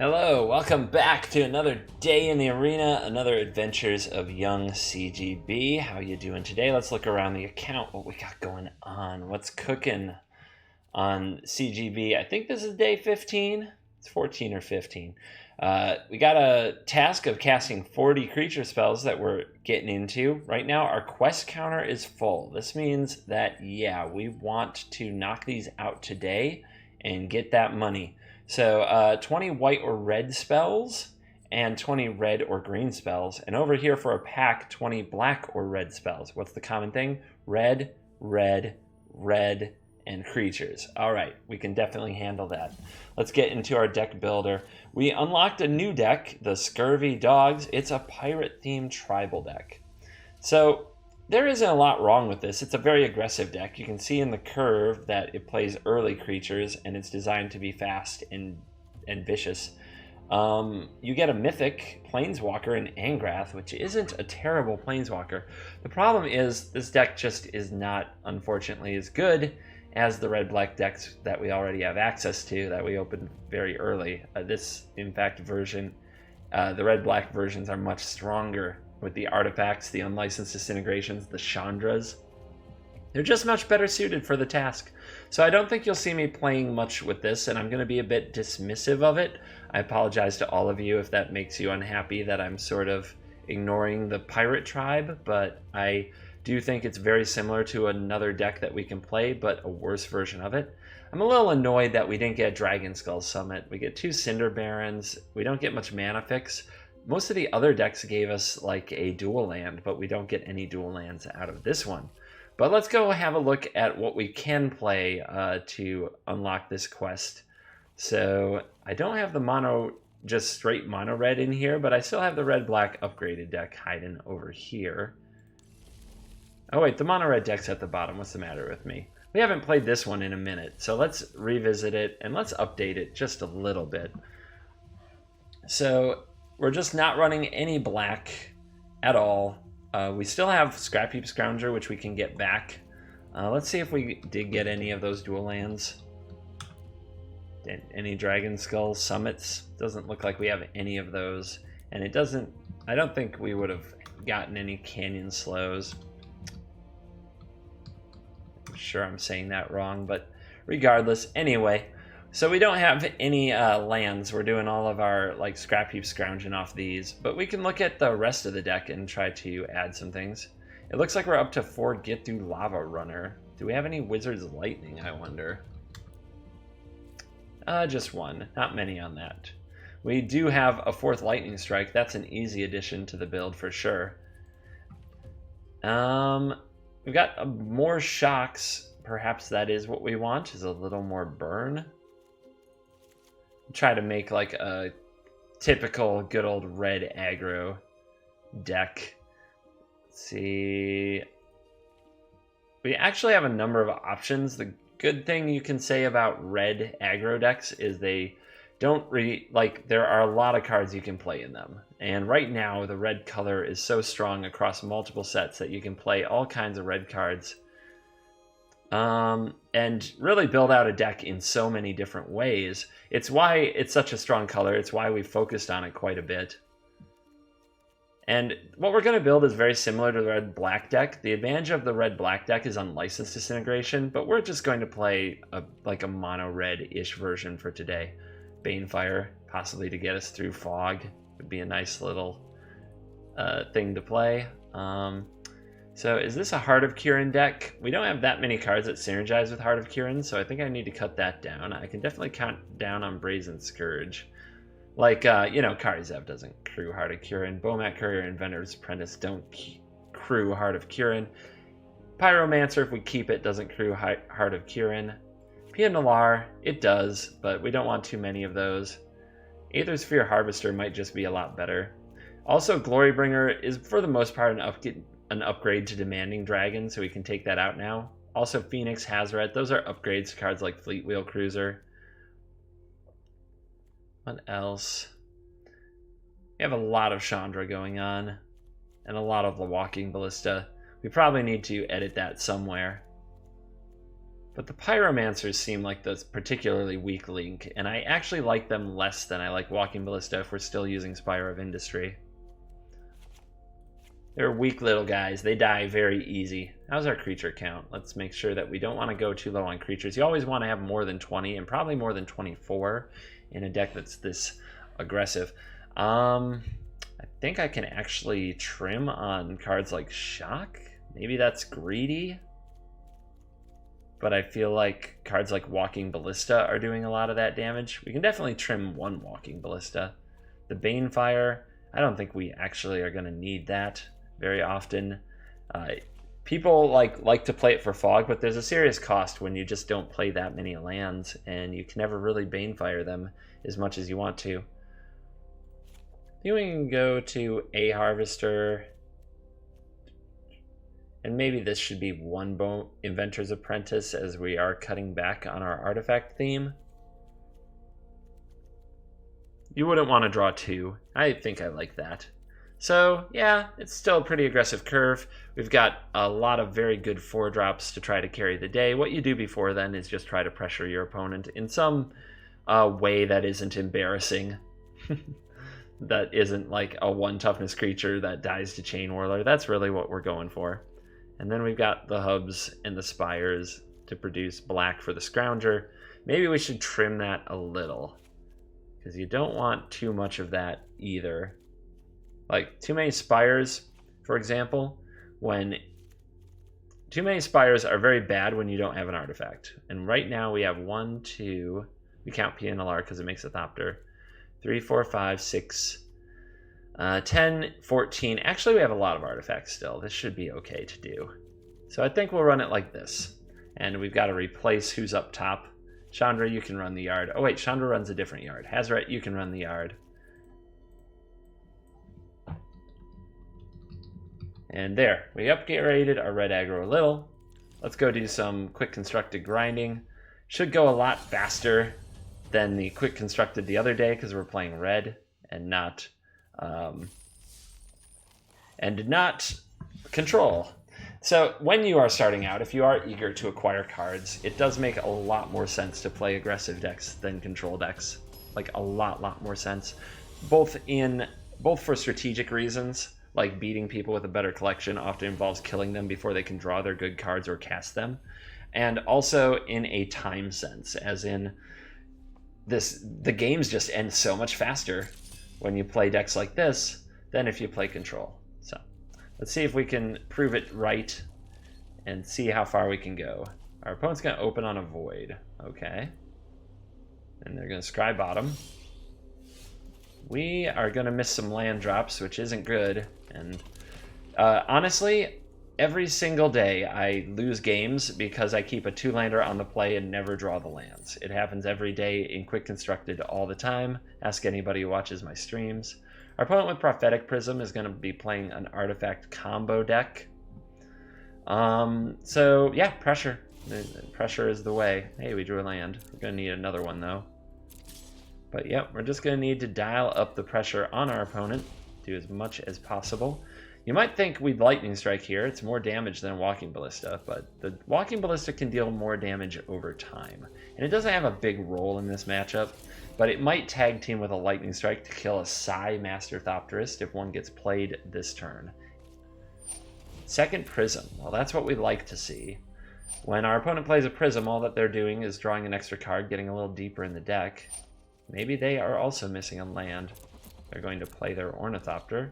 Hello, welcome back to another day in the arena, another adventures of young CGB. How you doing today? Let's look around the account, what we got going on, what's cooking on CGB. I think this is day 15. It's 14 or 15. We got a task of casting 40 creature spells that we're getting into. Right now, our quest counter is full. This means that, yeah, we want to knock these out today and get that money. So 20 white or red spells and 20 red or green spells. And over here for a pack, 20 black or red spells. What's the common thing? Red, red, red, and creatures. All right, we can definitely handle that. Let's get into our deck builder. We unlocked a new deck, the Scurvy Dogs. It's a pirate-themed tribal deck. So there isn't a lot wrong with this. It's a very aggressive deck. You can see in the curve that it plays early creatures, and it's designed to be fast and vicious. You get a mythic Planeswalker in Angrath, which isn't a terrible Planeswalker. The problem is this deck just is not, unfortunately, as good as the red-black decks that we already have access to, that we opened very early. This, in fact, version, the red-black versions are much stronger with the artifacts, the unlicensed disintegrations, the Chandras. They're just much better suited for the task. So I don't think you'll see me playing much with this, and I'm going to be a bit dismissive of it. I apologize to all of you if that makes you unhappy that I'm sort of ignoring the pirate tribe, but I do think it's very similar to another deck that we can play, but a worse version of it. I'm a little annoyed that we didn't get Dragon Skull Summit. We get 2 Cinder Barons. We don't get much mana fix. Most of the other decks gave us like a dual land, but we don't get any dual lands out of this one. But let's go have a look at what we can play to unlock this quest. So I don't have the mono, just straight mono red in here, but I still have the red black upgraded deck hiding over here. Oh wait, the mono red deck's at the bottom. What's the matter with me? We haven't played this one in a minute, so let's revisit it and let's update it just a little bit. So we're just not running any black at all. We still have Scrapheap Scrounger, which we can get back. Let's see if we did get any of those dual lands. Any Dragon Skull Summits? Doesn't look like we have any of those. And it doesn't, I don't think we would have gotten any Canyon Slows. I'm sure I'm saying that wrong, but regardless, anyway. So we don't have any lands. We're doing all of our like Scrapheap Scrounging off these, but we can look at the rest of the deck and try to add some things. It looks like we're up to 4 Get Through Lava Runner. Do we have any Wizard's Lightning, I wonder? Just 1. Not many on that. We do have a 4th Lightning Strike. That's an easy addition to the build for sure. We've got more shocks. Perhaps that is what we want, is a little more burn. Try to make like a typical good old red aggro deck. Let's see. We actually have a number of options. The good thing you can say about red aggro decks is they don't there are a lot of cards you can play in them. And right now the red color is so strong across multiple sets that you can play all kinds of red cards. And really build out a deck in so many different ways. It's why it's such a strong color. It's why we focused on it quite a bit. And what we're going to build is very similar to the red-black deck. The advantage of the red-black deck is unlicensed disintegration, but we're just going to play like a mono-red-ish version for today. Banefire, possibly to get us through Fog, would be a nice little thing to play. So is this a Heart of Kiran deck? We don't have that many cards that synergize with Heart of Kiran, so I think I need to cut that down. I can definitely count down on Brazen Scourge. Like, you know, Karizev doesn't crew Heart of Kiran. Bomat Courier and Inventor's Apprentice don't crew Heart of Kiran. Pyromancer, if we keep it, doesn't crew Heart of Kiran. Pia Nalaar, it does, but we don't want too many of those. Aethersphere Harvester might just be a lot better. Also, Glorybringer is, for the most part, an upgrade to Demanding Dragon, so we can take that out now. Also, Phoenix, Hazoret, those are upgrades to cards like Fleet Wheel Cruiser. What else? We have a lot of Chandra going on, and a lot of the Walking Ballista. We probably need to edit that somewhere. But the Pyromancers seem like the particularly weak link, and I actually like them less than I like Walking Ballista if we're still using Spire of Industry. They're weak little guys. They die very easy. How's our creature count? Let's make sure that we don't want to go too low on creatures. You always want to have more than 20 and probably more than 24 in a deck that's this aggressive. I think I can actually trim on cards like Shock. Maybe that's greedy. But I feel like cards like Walking Ballista are doing a lot of that damage. We can definitely trim one Walking Ballista. The Banefire, I don't think we actually are going to need that very often. People like to play it for Fog, but there's a serious cost when you just don't play that many lands, and you can never really Banefire them as much as you want to. I think we can go to a Harvester, and maybe this should be one Inventor's Apprentice, as we are cutting back on our artifact theme. You wouldn't want to draw two. I think I like that. So yeah, it's still a pretty aggressive curve. We've got a lot of very good 4-drops to try to carry the day. What you do before then is just try to pressure your opponent in some way that isn't embarrassing. That isn't like a 1 toughness creature that dies to Chainwhirler. That's really what we're going for. And then we've got the hubs and the spires to produce black for the Scrounger. Maybe we should trim that a little, because you don't want too much of that either. Like too many spires, for example, too many spires are very bad when you don't have an artifact. And right now we have 1, 2, we count Pia Nalaar because it makes a Thopter, 3, 4, 5, 6, 10, 14. Actually, we have a lot of artifacts still. This should be okay to do. So I think we'll run it like this. And we've got to replace who's up top. Chandra, you can run the yard. Oh wait, Chandra runs a different yard. Hazoret, you can run the yard. And there, we upgraded our red aggro a little. Let's go do some quick constructed grinding. Should go a lot faster than the quick constructed the other day because we're playing red and not control. So when you are starting out, if you are eager to acquire cards, it does make a lot more sense to play aggressive decks than control decks. Like a lot more sense, both for strategic reasons. Like beating people with a better collection often involves killing them before they can draw their good cards or cast them. And also in a time sense, as in the games just end so much faster when you play decks like this than if you play control. So let's see if we can prove it right and see how far we can go. Our opponent's going to open on a void. Okay. And they're going to scry bottom. We are going to miss some land drops, which isn't good. And honestly, every single day I lose games because I keep a 2-lander on the play and never draw the lands. It happens every day in Quick Constructed all the time. Ask anybody who watches my streams. Our opponent with Prophetic Prism is going to be playing an artifact combo deck. So yeah, pressure. Pressure is the way. Hey, we drew a land. We're going to need another one though. But yeah, we're just going to need to dial up the pressure on our opponent. Do as much as possible. You might think we'd Lightning Strike here. It's more damage than Walking Ballista, but the Walking Ballista can deal more damage over time. And it doesn't have a big role in this matchup, but it might tag team with a Lightning Strike to kill a Psi Master Thopterist if one gets played this turn. Second Prism. Well, that's what we'd like to see. When our opponent plays a Prism, all that they're doing is drawing an extra card, getting a little deeper in the deck. Maybe they are also missing a land. They're going to play their Ornithopter.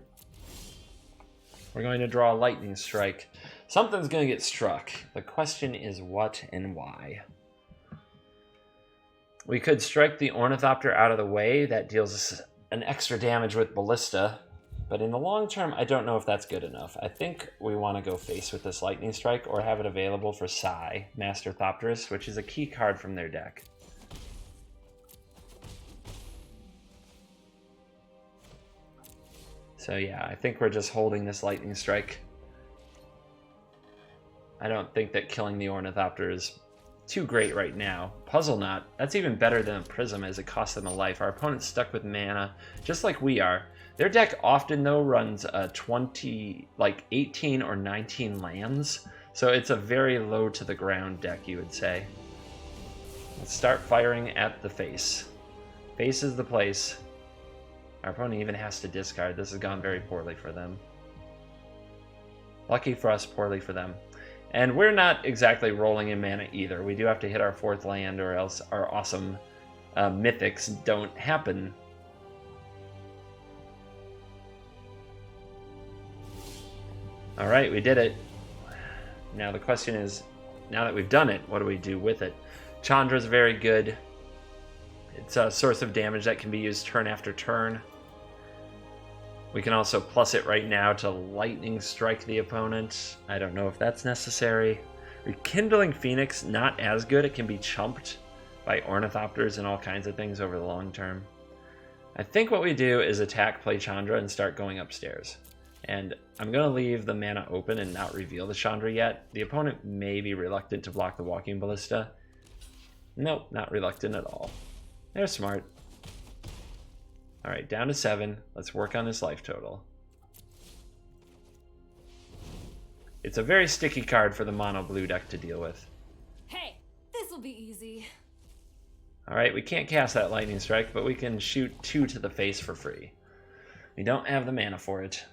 We're going to draw a Lightning Strike. Something's going to get struck. The question is what and why. We could strike the Ornithopter out of the way. That deals us an extra damage with Ballista. But in the long term, I don't know if that's good enough. I think we want to go face with this Lightning Strike or have it available for Psi, Master Thopterist, which is a key card from their deck. So yeah, I think we're just holding this Lightning Strike. I don't think that killing the Ornithopter is too great right now. Puzzle Knot, that's even better than a Prism as it costs them a life. Our opponent's stuck with mana, just like we are. Their deck often, though, runs 18 or 19 lands. So it's a very low to the ground deck, you would say. Let's start firing at the face. Face is the place. Our opponent even has to discard. This has gone very poorly for them. Lucky for us, poorly for them. And we're not exactly rolling in mana either. We do have to hit our 4th land or else our awesome mythics don't happen. Alright, we did it. Now the question is, now that we've done it, what do we do with it? Chandra's very good. It's a source of damage that can be used turn after turn. We can also plus it right now to lightning strike the opponent. I don't know if that's necessary. Rekindling Phoenix, not as good. It can be chumped by ornithopters and all kinds of things over the long term. I think what we do is attack, play Chandra, and start going upstairs. And I'm going to leave the mana open and not reveal the Chandra yet. The opponent may be reluctant to block the Walking Ballista. Nope, not reluctant at all. They're smart. Alright, down to 7. Let's work on this life total. It's a very sticky card for the mono blue deck to deal with. Hey, this will be easy. Alright, we can't cast that lightning strike, but we can shoot 2 to the face for free. We don't have the mana for it.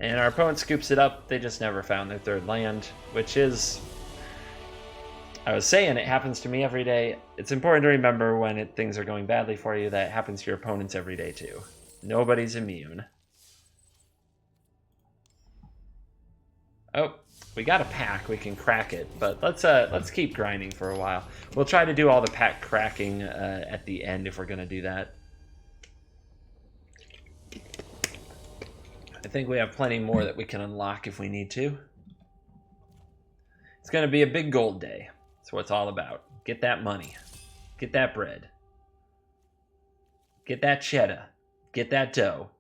And our opponent scoops it up. They just never found their 3rd land, which is... I was saying it happens to me every day. It's important to remember when things are going badly for you that it happens to your opponents every day too. Nobody's immune. Oh, we got a pack. We can crack it, but let's keep grinding for a while. We'll try to do all the pack cracking at the end if we're going to do that. I think we have plenty more that we can unlock if we need to. It's going to be a big gold day. That's what it's all about. Get that money. Get that bread. Get that cheddar. Get that dough.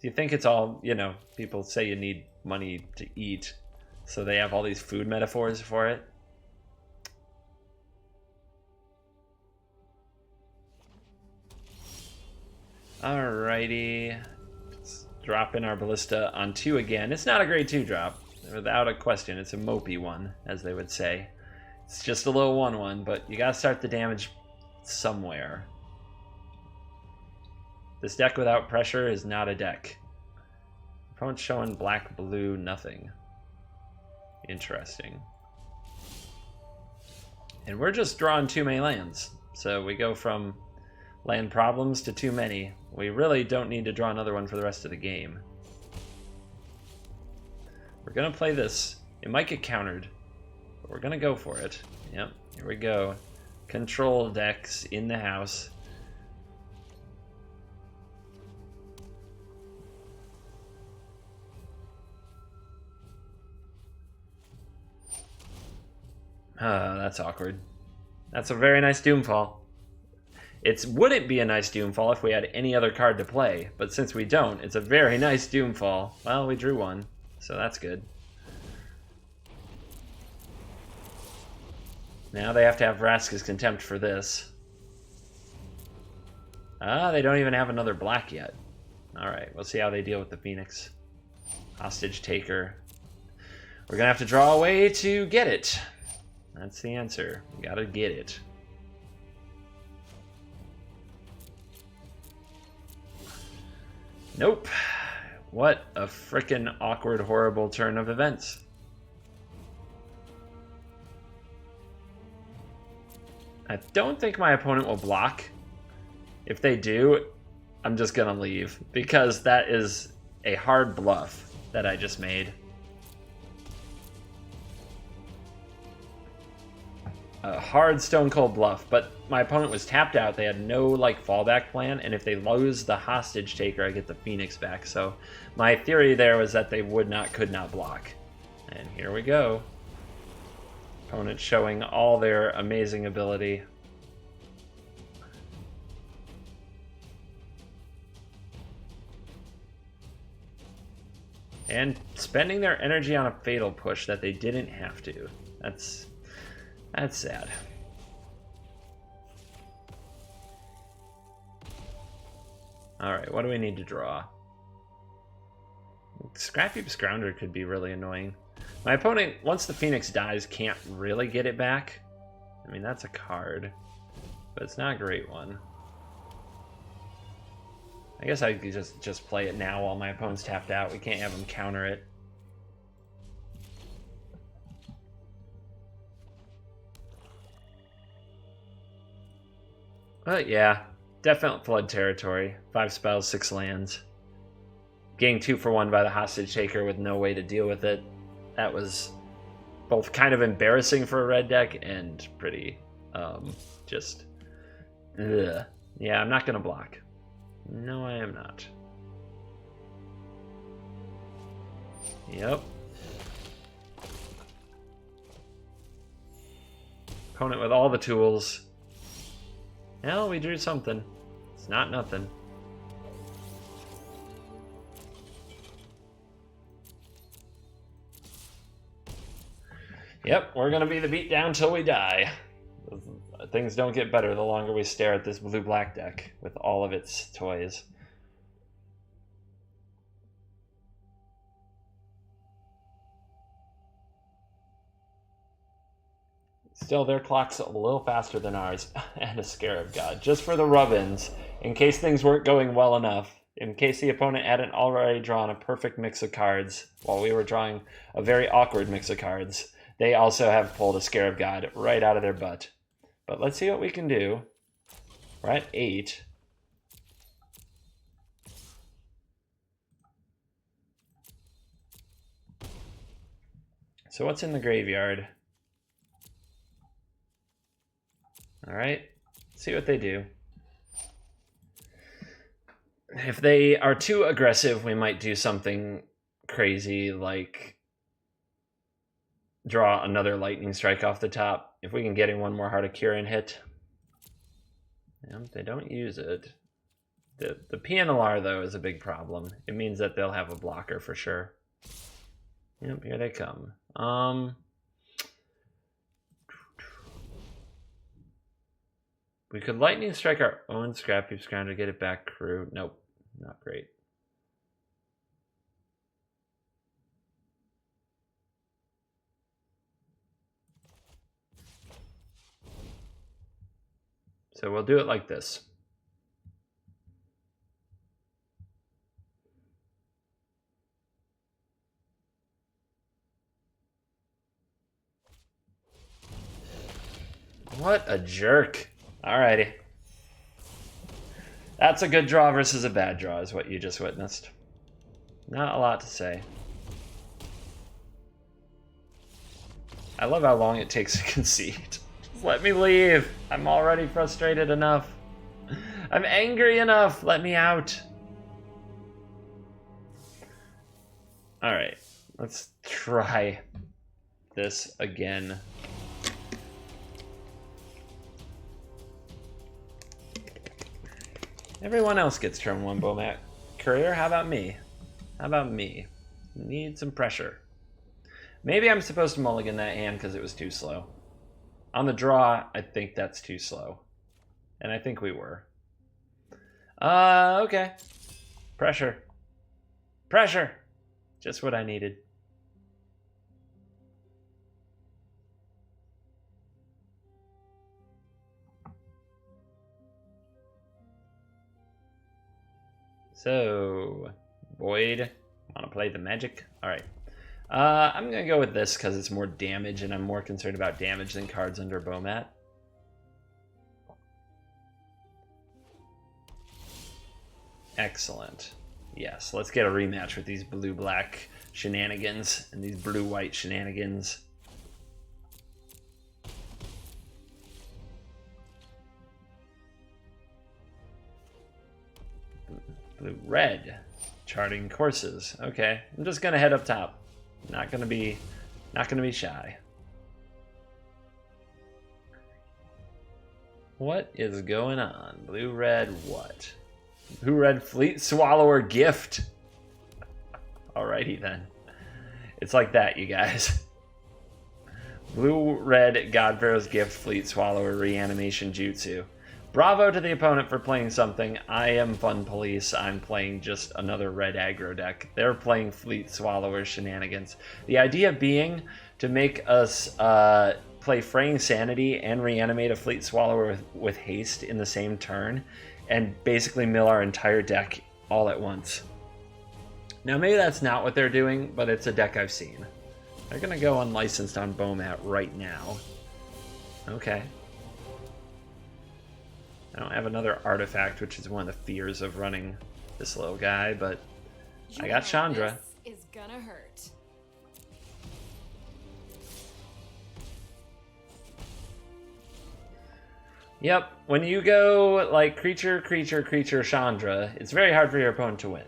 Do you think it's all, you know, people say you need money to eat, so they have all these food metaphors for it? Alrighty. Let's drop in our Ballista on 2 again. It's not a grade 2 drop. Without a question, it's a mopey one, as they would say. It's just a little 1/1, but you gotta start the damage somewhere. This deck without pressure is not a deck. Opponent's showing black, blue, nothing. Interesting. And we're just drawing too many lands. So we go from land problems to too many. We really don't need to draw another one for the rest of the game. We're going to play this. It might get countered, but we're going to go for it. Yep, here we go. Control decks in the house. That's awkward. That's a very nice Doomfall. It wouldn't be a nice Doomfall if we had any other card to play, but since we don't, it's a very nice Doomfall. Well, we drew one, so that's good. Now they have to have Vraska's Contempt for this. They don't even have another black yet. Alright, we'll see how they deal with the Phoenix. Hostage Taker. We're gonna have to draw a way to get it. That's the answer. We gotta get it. Nope. What a frickin' awkward, horrible turn of events. I don't think my opponent will block. If they do, I'm just gonna leave, because that is a hard bluff that I just made. A hard stone cold bluff, but my opponent was tapped out. They had no fallback plan, and if they lose the hostage taker, I get the Phoenix back. So my theory there was that they could not block. And here we go. Opponent showing all their amazing ability. And spending their energy on a fatal push that they didn't have to. That's sad. Alright, what do we need to draw? Scrapheap Scrounger could be really annoying. My opponent, once the Phoenix dies, can't really get it back. I mean, that's a card, but it's not a great one. I guess I could just play it now while my opponent's tapped out. We can't have him counter it. But yeah, definite flood territory. 5 spells, 6 lands. Getting 2 for 1 by the hostage taker with no way to deal with it. That was both kind of embarrassing for a red deck and pretty just ugh. Yeah, I'm not gonna block. No, I am not. Yep. Opponent with all the tools. Well, we drew something. It's not nothing. Yep, we're gonna be the beatdown till we die. Things don't get better the longer we stare at this blue-black deck with all of its toys. Still, their clock's a little faster than ours, and a Scarab God, just for the rub-ins, in case things weren't going well enough, in case the opponent hadn't already drawn a perfect mix of cards, while we were drawing a very awkward mix of cards. They also have pulled a Scarab God right out of their butt. But let's see what we can do. We're at 8. So what's in the graveyard? Alright, see what they do. If they are too aggressive, we might do something crazy like draw another lightning strike off the top. If we can get in one more Heart of Kiran hit. Yep, they don't use it. The Pia Nalaar, though, is a big problem. It means that they'll have a blocker for sure. Yep, here they come. We could lightning strike our own Scrapheap Scrounger to get it back crew. Nope, not great. So we'll do it like this. What a jerk. Alrighty. That's a good draw versus a bad draw is what you just witnessed. Not a lot to say. I love how long it takes to concede. Just let me leave. I'm already frustrated enough. I'm angry enough. Let me out. Alright. Let's try this again. Everyone else gets turn 1 Bomat Courier. How about me? How about me? Need some pressure. Maybe I'm supposed to mulligan that hand because it was too slow. On the draw, I think that's too slow. And I think we were. Okay. Pressure. Pressure! Just what I needed. So, Void, want to play the magic? All right. I'm going to go with this because it's more damage, and I'm more concerned about damage than cards under Bomat. Excellent. Yes, let's get a rematch with these blue-black shenanigans and these blue-white shenanigans. Blue-red. Charting courses. Okay, I'm just gonna head up top. Not gonna be shy. What is going on? Blue-red what? Blue-red Fleet Swallower gift. Alrighty then. It's like that, you guys. Blue-red God Pharaoh's gift Fleet Swallower reanimation jutsu. Bravo to the opponent for playing something. I am Fun Police. I'm playing just another red aggro deck. They're playing Fleet Swallower shenanigans. The idea being to make us play Fraying Sanity and reanimate a Fleet Swallower with haste in the same turn, and basically mill our entire deck all at once. Now maybe that's not what they're doing, but it's a deck I've seen. They're going to go unlicensed on Bomat right now. Okay. I don't have another artifact, which is one of the fears of running this little guy, but I got Chandra. This is gonna hurt. Yep, when you go like creature, creature, creature, Chandra, it's very hard for your opponent to win.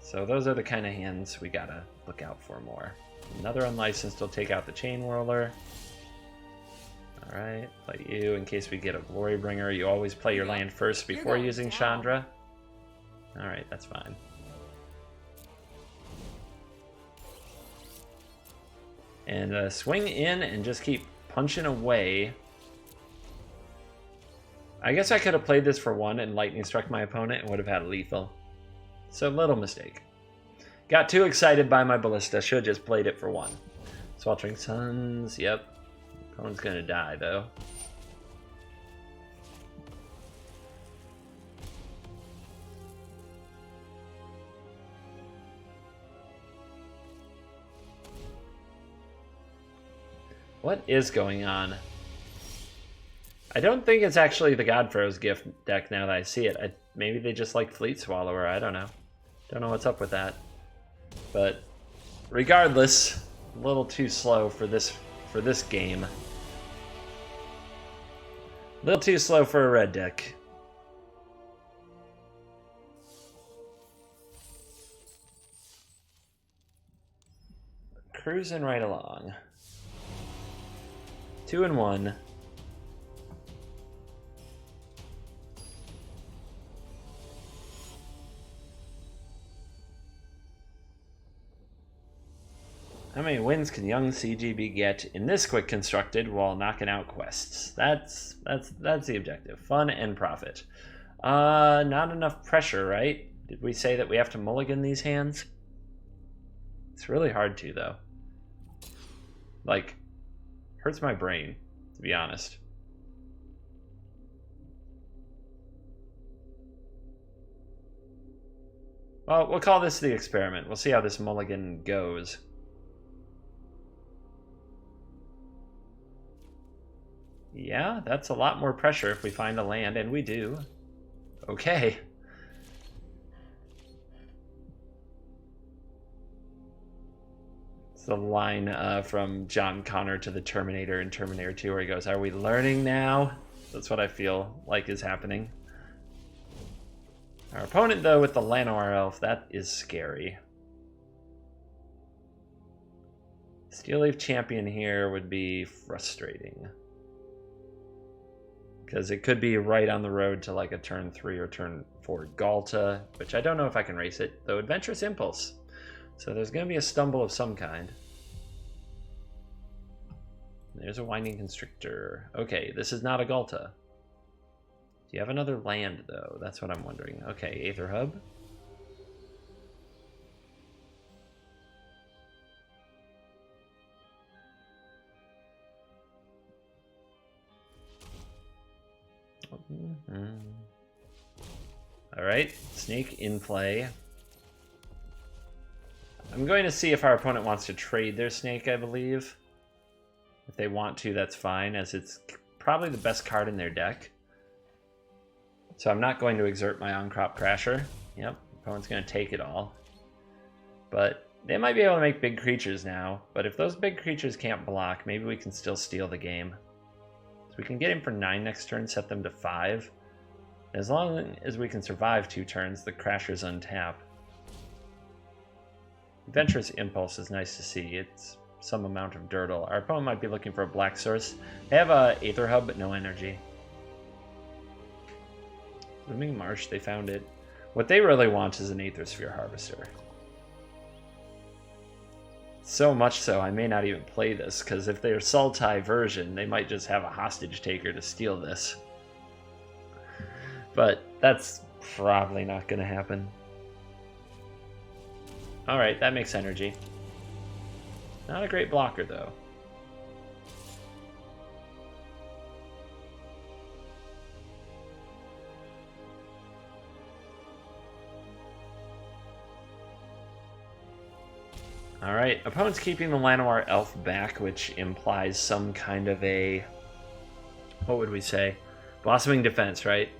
So those are the kind of hands we gotta look out for more. Another unlicensed will take out the Chainwhirler. Alright, play you in case we get a Glorybringer. You always play your land first before using Chandra. Alright, that's fine. And swing in and just keep punching away. I guess I could have played this for 1 and lightning struck my opponent and would have had lethal. So little mistake. Got too excited by my Ballista. Should have just played it for 1. Sweltering Suns, yep. Opponent's gonna die though. What is going on? I don't think it's actually the Godfrow's Gift deck now that I see it. Maybe they just like Fleet Swallower, I don't know. Don't know what's up with that. But regardless, a little too slow for this game. A little too slow for a red deck. Cruising right along. 2-1. How many wins can young CGB get in this quick constructed while knocking out quests? That's the objective. Fun and profit. Not enough pressure, right? Did we say that we have to mulligan these hands? It's really hard to, though. Like, hurts my brain, to be honest. Well, we'll call this the experiment. We'll see how this mulligan goes. Yeah, that's a lot more pressure if we find a land, and we do. Okay. It's the line from John Connor to the Terminator in Terminator 2 where he goes, "Are we learning now?" That's what I feel like is happening. Our opponent, though, with the Llanowar Elf, that is scary. Steel Leaf Champion here would be frustrating. Because it could be right on the road to like a turn 3 or turn 4 Galta, which I don't know if I can race it, though Adventurous Impulse. So there's going to be a stumble of some kind. There's a Winding Constrictor. Okay, this is not a Galta. Do you have another land, though? That's what I'm wondering. Okay, Aether Hub. Alright, Snake in play. I'm going to see if our opponent wants to trade their Snake, I believe. If they want to, that's fine, as it's probably the best card in their deck. So I'm not going to exert my Ahn-Crop Crasher. Yep, opponent's going to take it all. But they might be able to make big creatures now. But if those big creatures can't block, maybe we can still steal the game. So we can get him for 9 next turn, set them to 5. As long as we can survive 2 turns, the Crasher's untap. Adventurous Impulse is nice to see. It's some amount of Dirtle. Our opponent might be looking for a black source. They have a Aether Hub, but no energy. Looming Marsh, they found it. What they really want is an Aethersphere Harvester. So much so, I may not even play this, because if they're Sultai version, they might just have a hostage taker to steal this. But that's probably not going to happen. Alright, that makes energy. Not a great blocker, though. Alright, opponent's keeping the Llanowar Elf back, which implies some kind of a... what would we say? Blossoming Defense, right?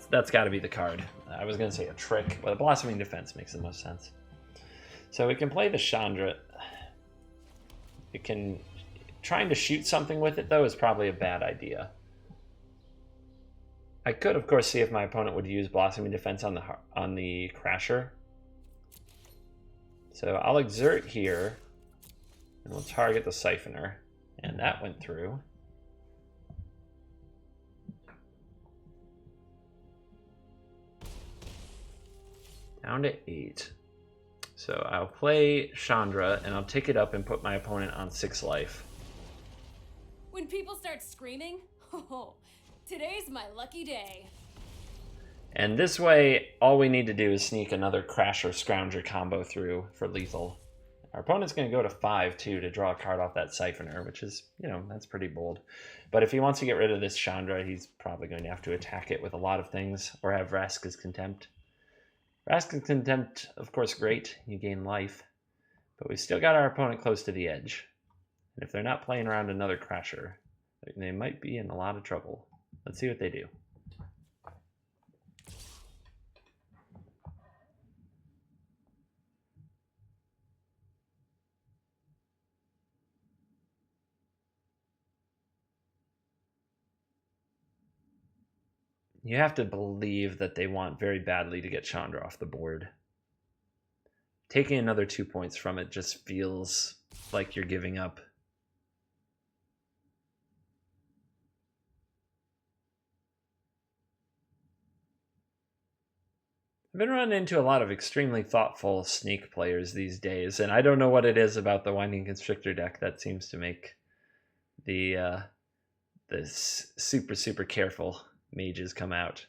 That's got to be the card. I was going to say a trick, but a Blossoming Defense makes the most sense. So we can play the Chandra. It can... trying to shoot something with it, though, is probably a bad idea. I could, of course, see if my opponent would use Blossoming Defense on the Crasher. So I'll exert here, and we'll target the Siphoner. And that went through. Down to 8. So I'll play Chandra, and I'll take it up and put my opponent on 6 life. When people start screaming, oh, today's my lucky day. And this way, all we need to do is sneak another Crasher Scrounger combo through for lethal. Our opponent's going to go to 5, too, to draw a card off that Siphoner, which is, you know, that's pretty bold. But if he wants to get rid of this Chandra, he's probably going to have to attack it with a lot of things, or have Vraska's Contempt. Vraska's Contempt, of course, great. You gain life. But we still got our opponent close to the edge. And if they're not playing around another Crasher, they might be in a lot of trouble. Let's see what they do. You have to believe that they want very badly to get Chandra off the board. Taking another 2 points from it just feels like you're giving up. I've been running into a lot of extremely thoughtful Snake players these days, and I don't know what it is about the Winding Constrictor deck that seems to make the super careful mages come out.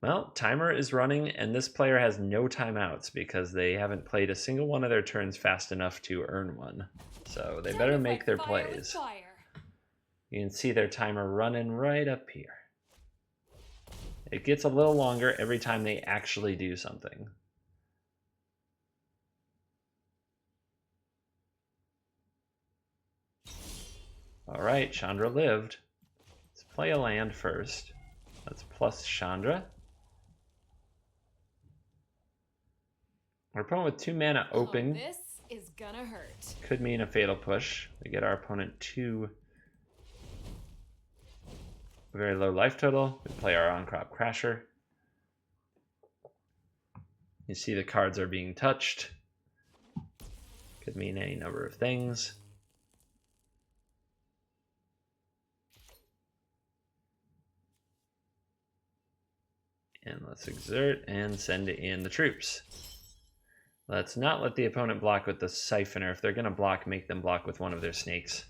Well, timer is running, and this player has no timeouts because they haven't played a single one of their turns fast enough to earn one. So they better make their plays. You can see their timer running right up here. It gets a little longer every time they actually do something. All right, Chandra lived. Let's play a land first. Let's plus Chandra. Our opponent with 2 mana open. Oh, this is gonna hurt. Could mean a fatal push. We get our opponent to a very low life total. We play our Ahn-Crop Crasher. You see the cards are being touched. Could mean any number of things. And let's exert and send in the troops. Let's not let the opponent block with the Siphoner. If they're going to block, make them block with one of their snakes.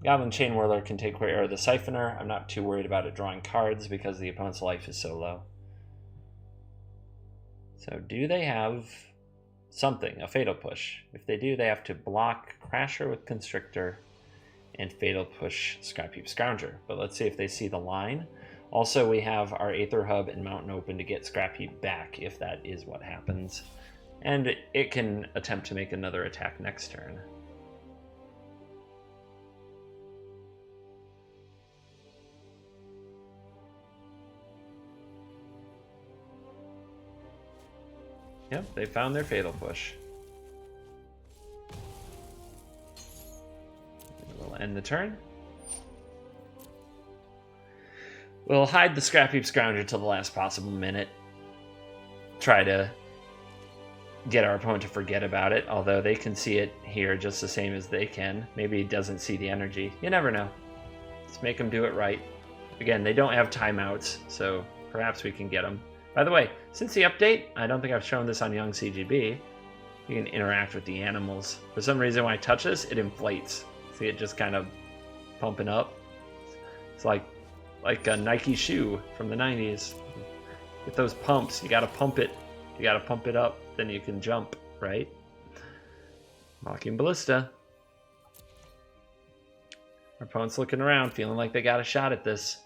Goblin Chainwhirler can take care of the Siphoner. I'm not too worried about it drawing cards because the opponent's life is so low. So do they have something, a fatal push? If they do, they have to block Crasher with Constrictor and fatal push Scrapheap Scrounger. But let's see if they see the line. Also, we have our Aether Hub and Mountain open to get Scrapheap back if that is what happens. And it can attempt to make another attack next turn. Yep, they found their fatal push. We'll end the turn. We'll hide the Scrapheap Scrounger till the last possible minute. Try to get our opponent to forget about it, although they can see it here just the same as they can. Maybe he doesn't see the energy. You never know. Let's make him do it right. Again, they don't have timeouts, so perhaps we can get them. By the way, since the update, I don't think I've shown this on Young CGB, you can interact with the animals. For some reason, when I touch this, it inflates. See it just kind of pumping up. It's like a Nike shoe from the 90s. With those pumps, you gotta pump it. You gotta pump it up, then you can jump, right? Walking Ballista. Our opponent's looking around, feeling like they got a shot at this.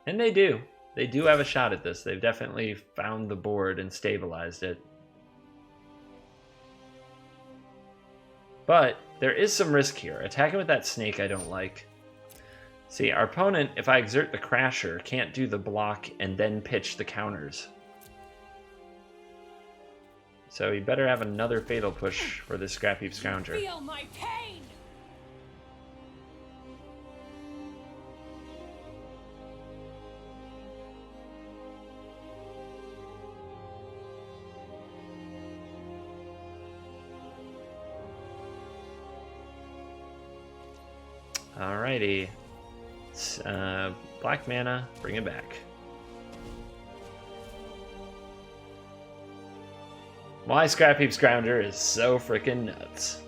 And they do. They do have a shot at this. They've definitely found the board and stabilized it. But there is some risk here. Attacking with that snake I don't like. See, our opponent, if I exert the Crasher, can't do the block and then pitch the counters. So he better have another Fatal Push for this Scrapheap Scrounger. Feel my pain! Alrighty. Black mana, bring it back. My Scrapheap Scrounger is so freaking nuts.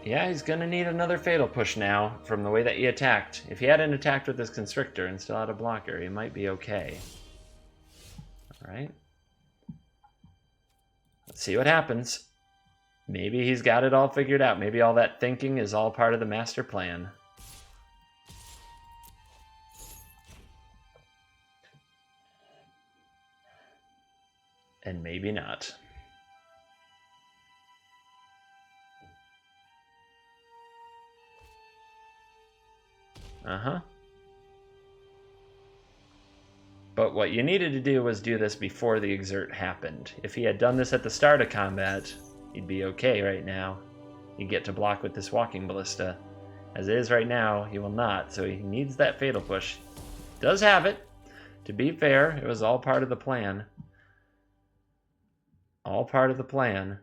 Yeah, he's gonna need another Fatal Push now from the way that he attacked. If he hadn't attacked with this Constrictor and still had a blocker, he might be okay. Alright. Let's see what happens. Maybe he's got it all figured out. Maybe all that thinking is all part of the master plan. And maybe not. But what you needed to do was do this before the exert happened. If he had done this at the start of combat, he'd be okay right now. He'd get to block with this Walking Ballista. As it is right now, he will not, so he needs that Fatal Push. Does have it. To be fair, it was all part of the plan. All part of the plan.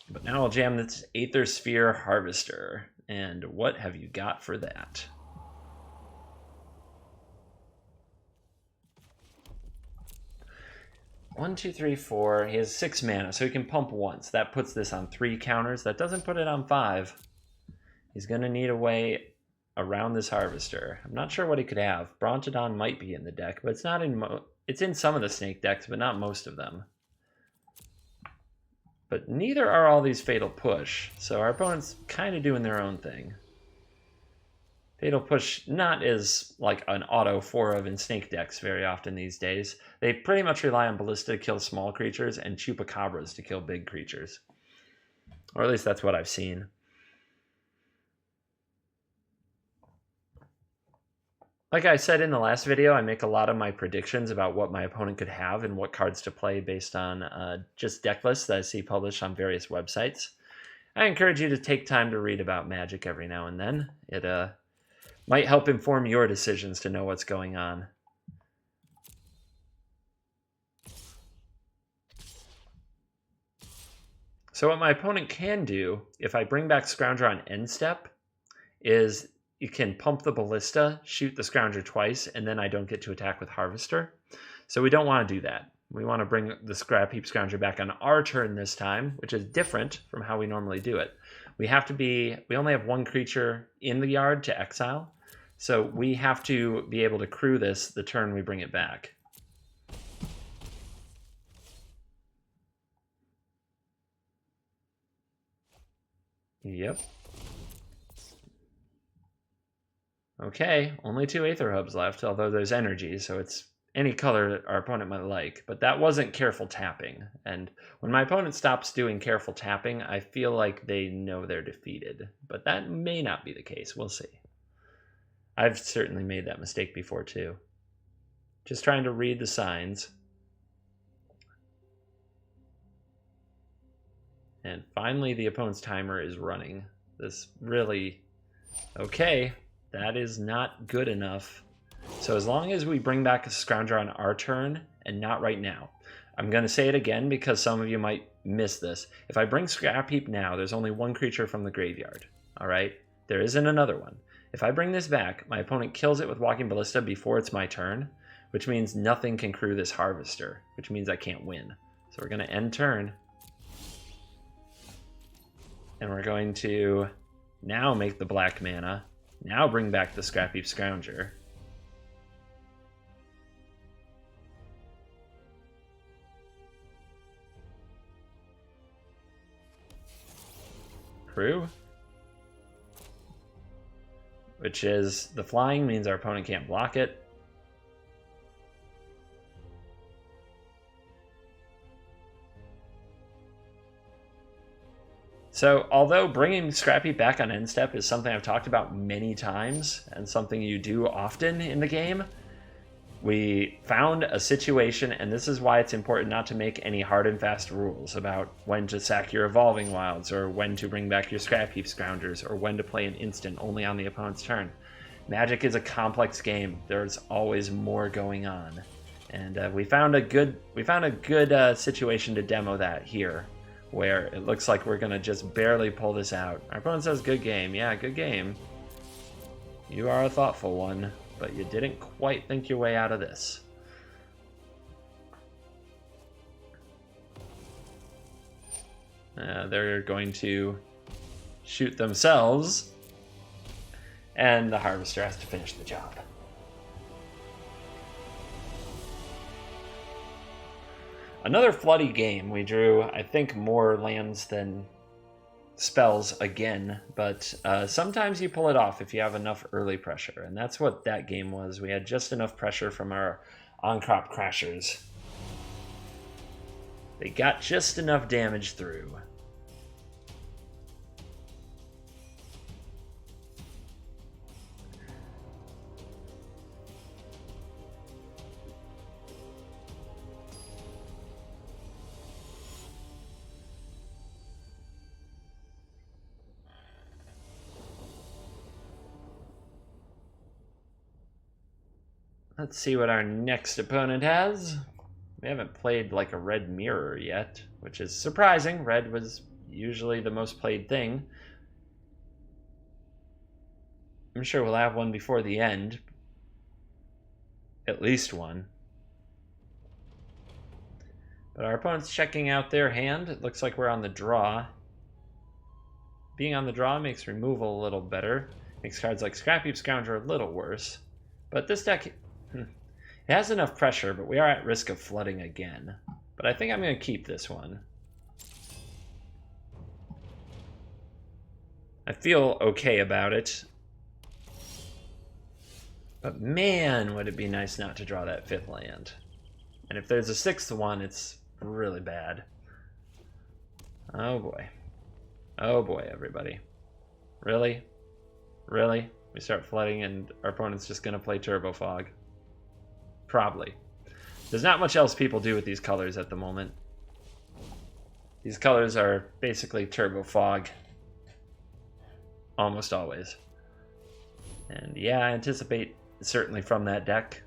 But now I'll jam this Aethersphere Harvester. And what have you got for that? One, two, three, four. He has 6 mana, so he can pump once. That puts this on 3 counters. That doesn't put it on 5. He's going to need a way around this Harvester. I'm not sure what he could have. Brontodon might be in the deck, but it's not in... It's in some of the snake decks, but not most of them. But neither are all these Fatal Push, so our opponent's kind of doing their own thing. Fatal Push not as like an auto 4 of in snake decks very often these days. They pretty much rely on Ballista to kill small creatures and Chupacabras to kill big creatures. Or at least that's what I've seen. Like I said in the last video, I make a lot of my predictions about what my opponent could have and what cards to play based on just deck lists that I see published on various websites. I encourage you to take time to read about Magic every now and then. It might help inform your decisions to know what's going on. So what my opponent can do, if I bring back Scrounger on end step, is you can pump the Ballista, shoot the Scrounger twice, and then I don't get to attack with Harvester. So we don't want to do that. We want to bring the Scrapheap Scrounger back on our turn this time, which is different from how we normally do it. We only have 1 creature in the yard to exile, so we have to be able to crew this the turn we bring it back. Yep. Okay, only 2 Aether Hubs left, although there's energy, so it's any color our opponent might like. But that wasn't careful tapping, and when my opponent stops doing careful tapping, I feel like they know they're defeated. But that may not be the case, we'll see. I've certainly made that mistake before too. Just trying to read the signs. And finally the opponent's timer is running. This really... Okay. That is not good enough. So as long as we bring back a Scrounger on our turn, and not right now. I'm going to say it again because some of you might miss this. If I bring Scrapheap now, there's only 1 creature from the graveyard. Alright? There isn't another one. If I bring this back, my opponent kills it with Walking Ballista before it's my turn, which means nothing can crew this Harvester, which means I can't win. So we're going to end turn. And we're going to now make the black mana. Now bring back the Scrapheap Scrounger. Crew. Which is, the flying means our opponent can't block it. So, although bringing Scrappy back on end step is something I've talked about many times, and something you do often in the game, we found a situation, and this is why it's important not to make any hard and fast rules about when to sack your Evolving Wilds, or when to bring back your Scrapheap Scroungers, or when to play an instant only on the opponent's turn. Magic is a complex game. There's always more going on, and we found a good situation to demo that here, where it looks like we're gonna just barely pull this out. Our opponent says, "Good game." Yeah, good game. You are a thoughtful one, but you didn't quite think your way out of this. They're going to shoot themselves, and the Harvester has to finish the job. Another floody game. We drew, I think, more lands than spells again, but sometimes you pull it off if you have enough early pressure, and that's what that game was. We had just enough pressure from our Ahn-Crop Crashers. They got just enough damage through. Let's see what our next opponent has. We haven't played like a red mirror yet, which is surprising. Red was usually the most played thing. I'm sure we'll have one before the end. At least one. But our opponent's checking out their hand. It looks like we're on the draw. Being on the draw makes removal a little better. Makes cards like Scrapheap Scrounger a little worse. But this deck... it has enough pressure, but we are at risk of flooding again. But I think I'm going to keep this one. I feel okay about it. But man, would it be nice not to draw that 5th land. And if there's a 6th one, it's really bad. Oh boy. Oh boy, everybody. Really? Really? We start flooding and our opponent's just going to play Turbo Fog. Probably. There's not much else people do with these colors at the moment. These colors are basically Turbo Fog. Almost always. And yeah, I anticipate certainly from that deck.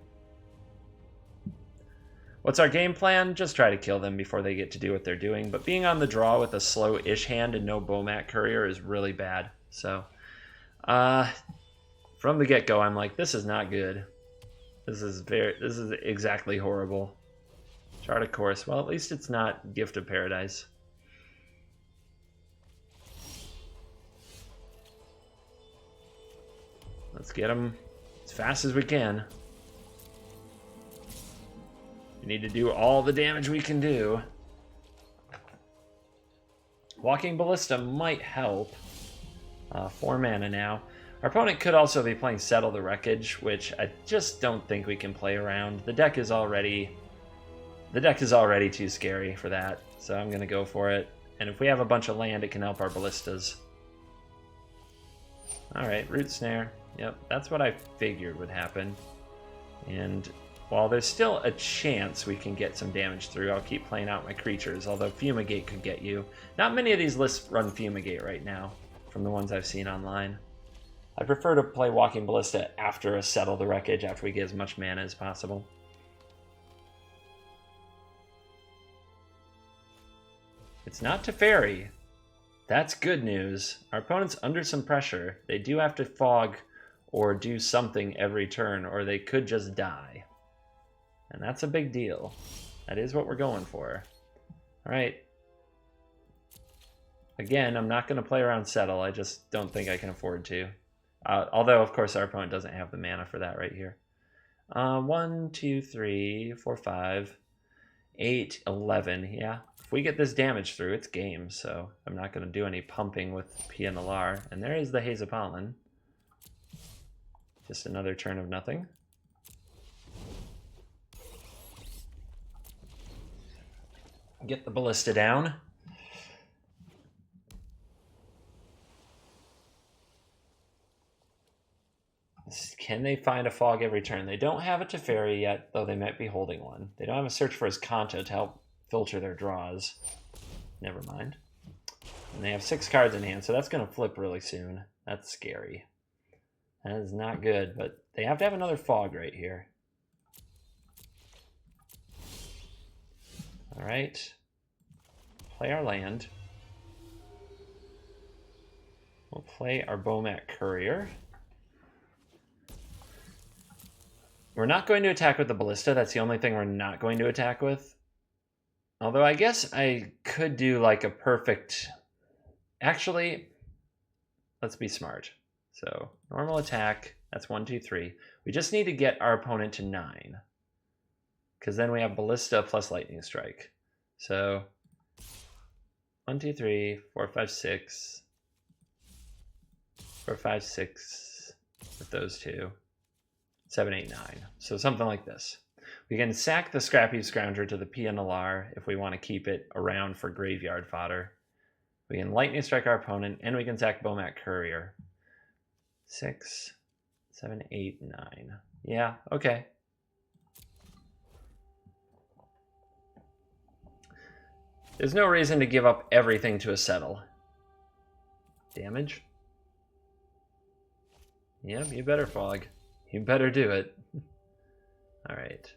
What's our game plan? Just try to kill them before they get to do what they're doing. But being on the draw with a slow-ish hand and no Bomat Courier is really bad. So, from the get-go, I'm like, this is not good. This is exactly horrible. Chart of Course. Well, at least it's not Gift of Paradise. Let's get them as fast as we can. We need to do all the damage we can do. Walking Ballista might help. 4 mana now. Our opponent could also be playing Settle the Wreckage, which I just don't think we can play around. The deck is already too scary for that, so I'm going to go for it. And if we have a bunch of land, it can help our ballistas. Alright, Root Snare. Yep, that's what I figured would happen. And while there's still a chance we can get some damage through, I'll keep playing out my creatures, although Fumigate could get you. Not many of these lists run Fumigate right now, from the ones I've seen online. I prefer to play Walking Ballista after a Settle the Wreckage, after we get as much mana as possible. It's not Teferi. That's good news. Our opponent's under some pressure. They do have to fog or do something every turn, or they could just die. And that's a big deal. That is what we're going for. All right. Again, I'm not going to play around Settle. I just don't think I can afford to. Although, of course, our opponent doesn't have the mana for that right here. 1, 2, 3, 4, 5, 8, 11. Yeah, if we get this damage through, it's game. So I'm not going to do any pumping with Pia Nalaar. And there is the Haze of Pollen. Just another turn of nothing. Get the Ballista down. Can they find a fog every turn? They don't have a Teferi yet, though they might be holding one. They don't have a search for his Kanta to help filter their draws. Never mind. And they have 6 cards in hand, so that's going to flip really soon. That's scary. That is not good, but they have to have another fog right here. All right. Play our land. We'll play our Bomat Courier. We're not going to attack with the Ballista. That's the only thing we're not going to attack with. Although I guess I could do like a perfect... Actually, let's be smart. So normal attack, that's 1, 2, 3. We just need to get our opponent to 9. Because then we have Ballista plus Lightning Strike. So 1, 2, 3, 4, 5, 6. 4, 5, 6 with those two. 7, 8, 9. So something like this. We can sack the Scrapheap Scrounger to the Pia Nalaar if we want to keep it around for graveyard fodder. We can Lightning Strike our opponent, and we can sack Bomat Courier. 6, 7, 8, 9. Yeah, okay. There's no reason to give up everything to a Settle. Damage? Yep, you better fog. You better do it. All right.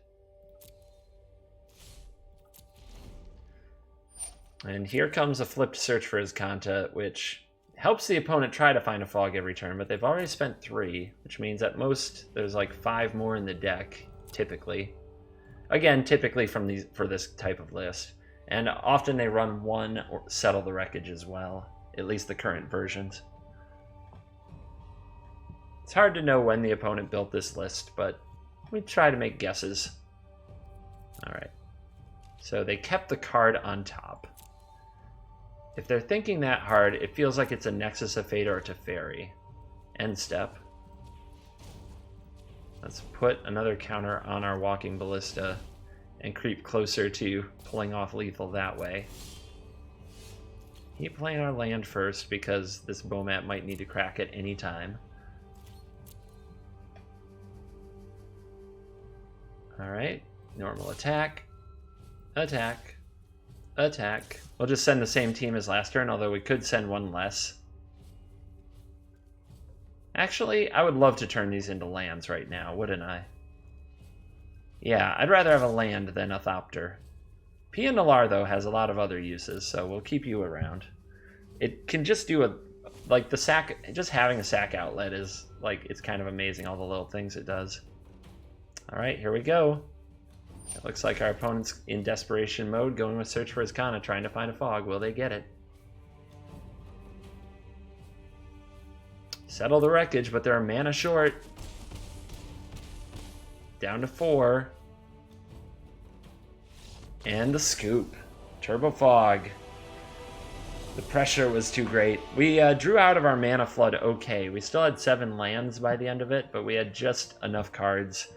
And here comes a flipped search for his Kanta, which helps the opponent try to find a fog every turn, but they've already spent 3, which means at most there's like 5 more in the deck, typically. Again, typically for this type of list. And often they run 1 or Settle the Wreckage as well, at least the current versions. It's hard to know when the opponent built this list, but we try to make guesses. All right. So they kept the card on top. If they're thinking that hard, it feels like it's a Nexus of Fate or a Teferi. End step. Let's put another counter on our Walking Ballista and creep closer to pulling off lethal that way. Keep playing our land first because this Bomat might need to crack at any time. Alright, normal attack, attack, attack. We'll just send the same team as last turn, although we could send one less. Actually, I would love to turn these into lands right now, wouldn't I? Yeah, I'd rather have a land than a Thopter. Pia Nalaar, though, has a lot of other uses, so we'll keep you around. It can just do a... Like, the sack... Just having a sack outlet is, like, it's kind of amazing, all the little things it does. Alright, here we go. It looks like our opponent's in desperation mode, going with Search for his Kana, trying to find a fog. Will they get it? Settle the Wreckage, but they're mana short. Down to 4. And the scoop. Turbo Fog. The pressure was too great. We drew out of our mana flood okay. We still had 7 lands by the end of it, but we had just enough cards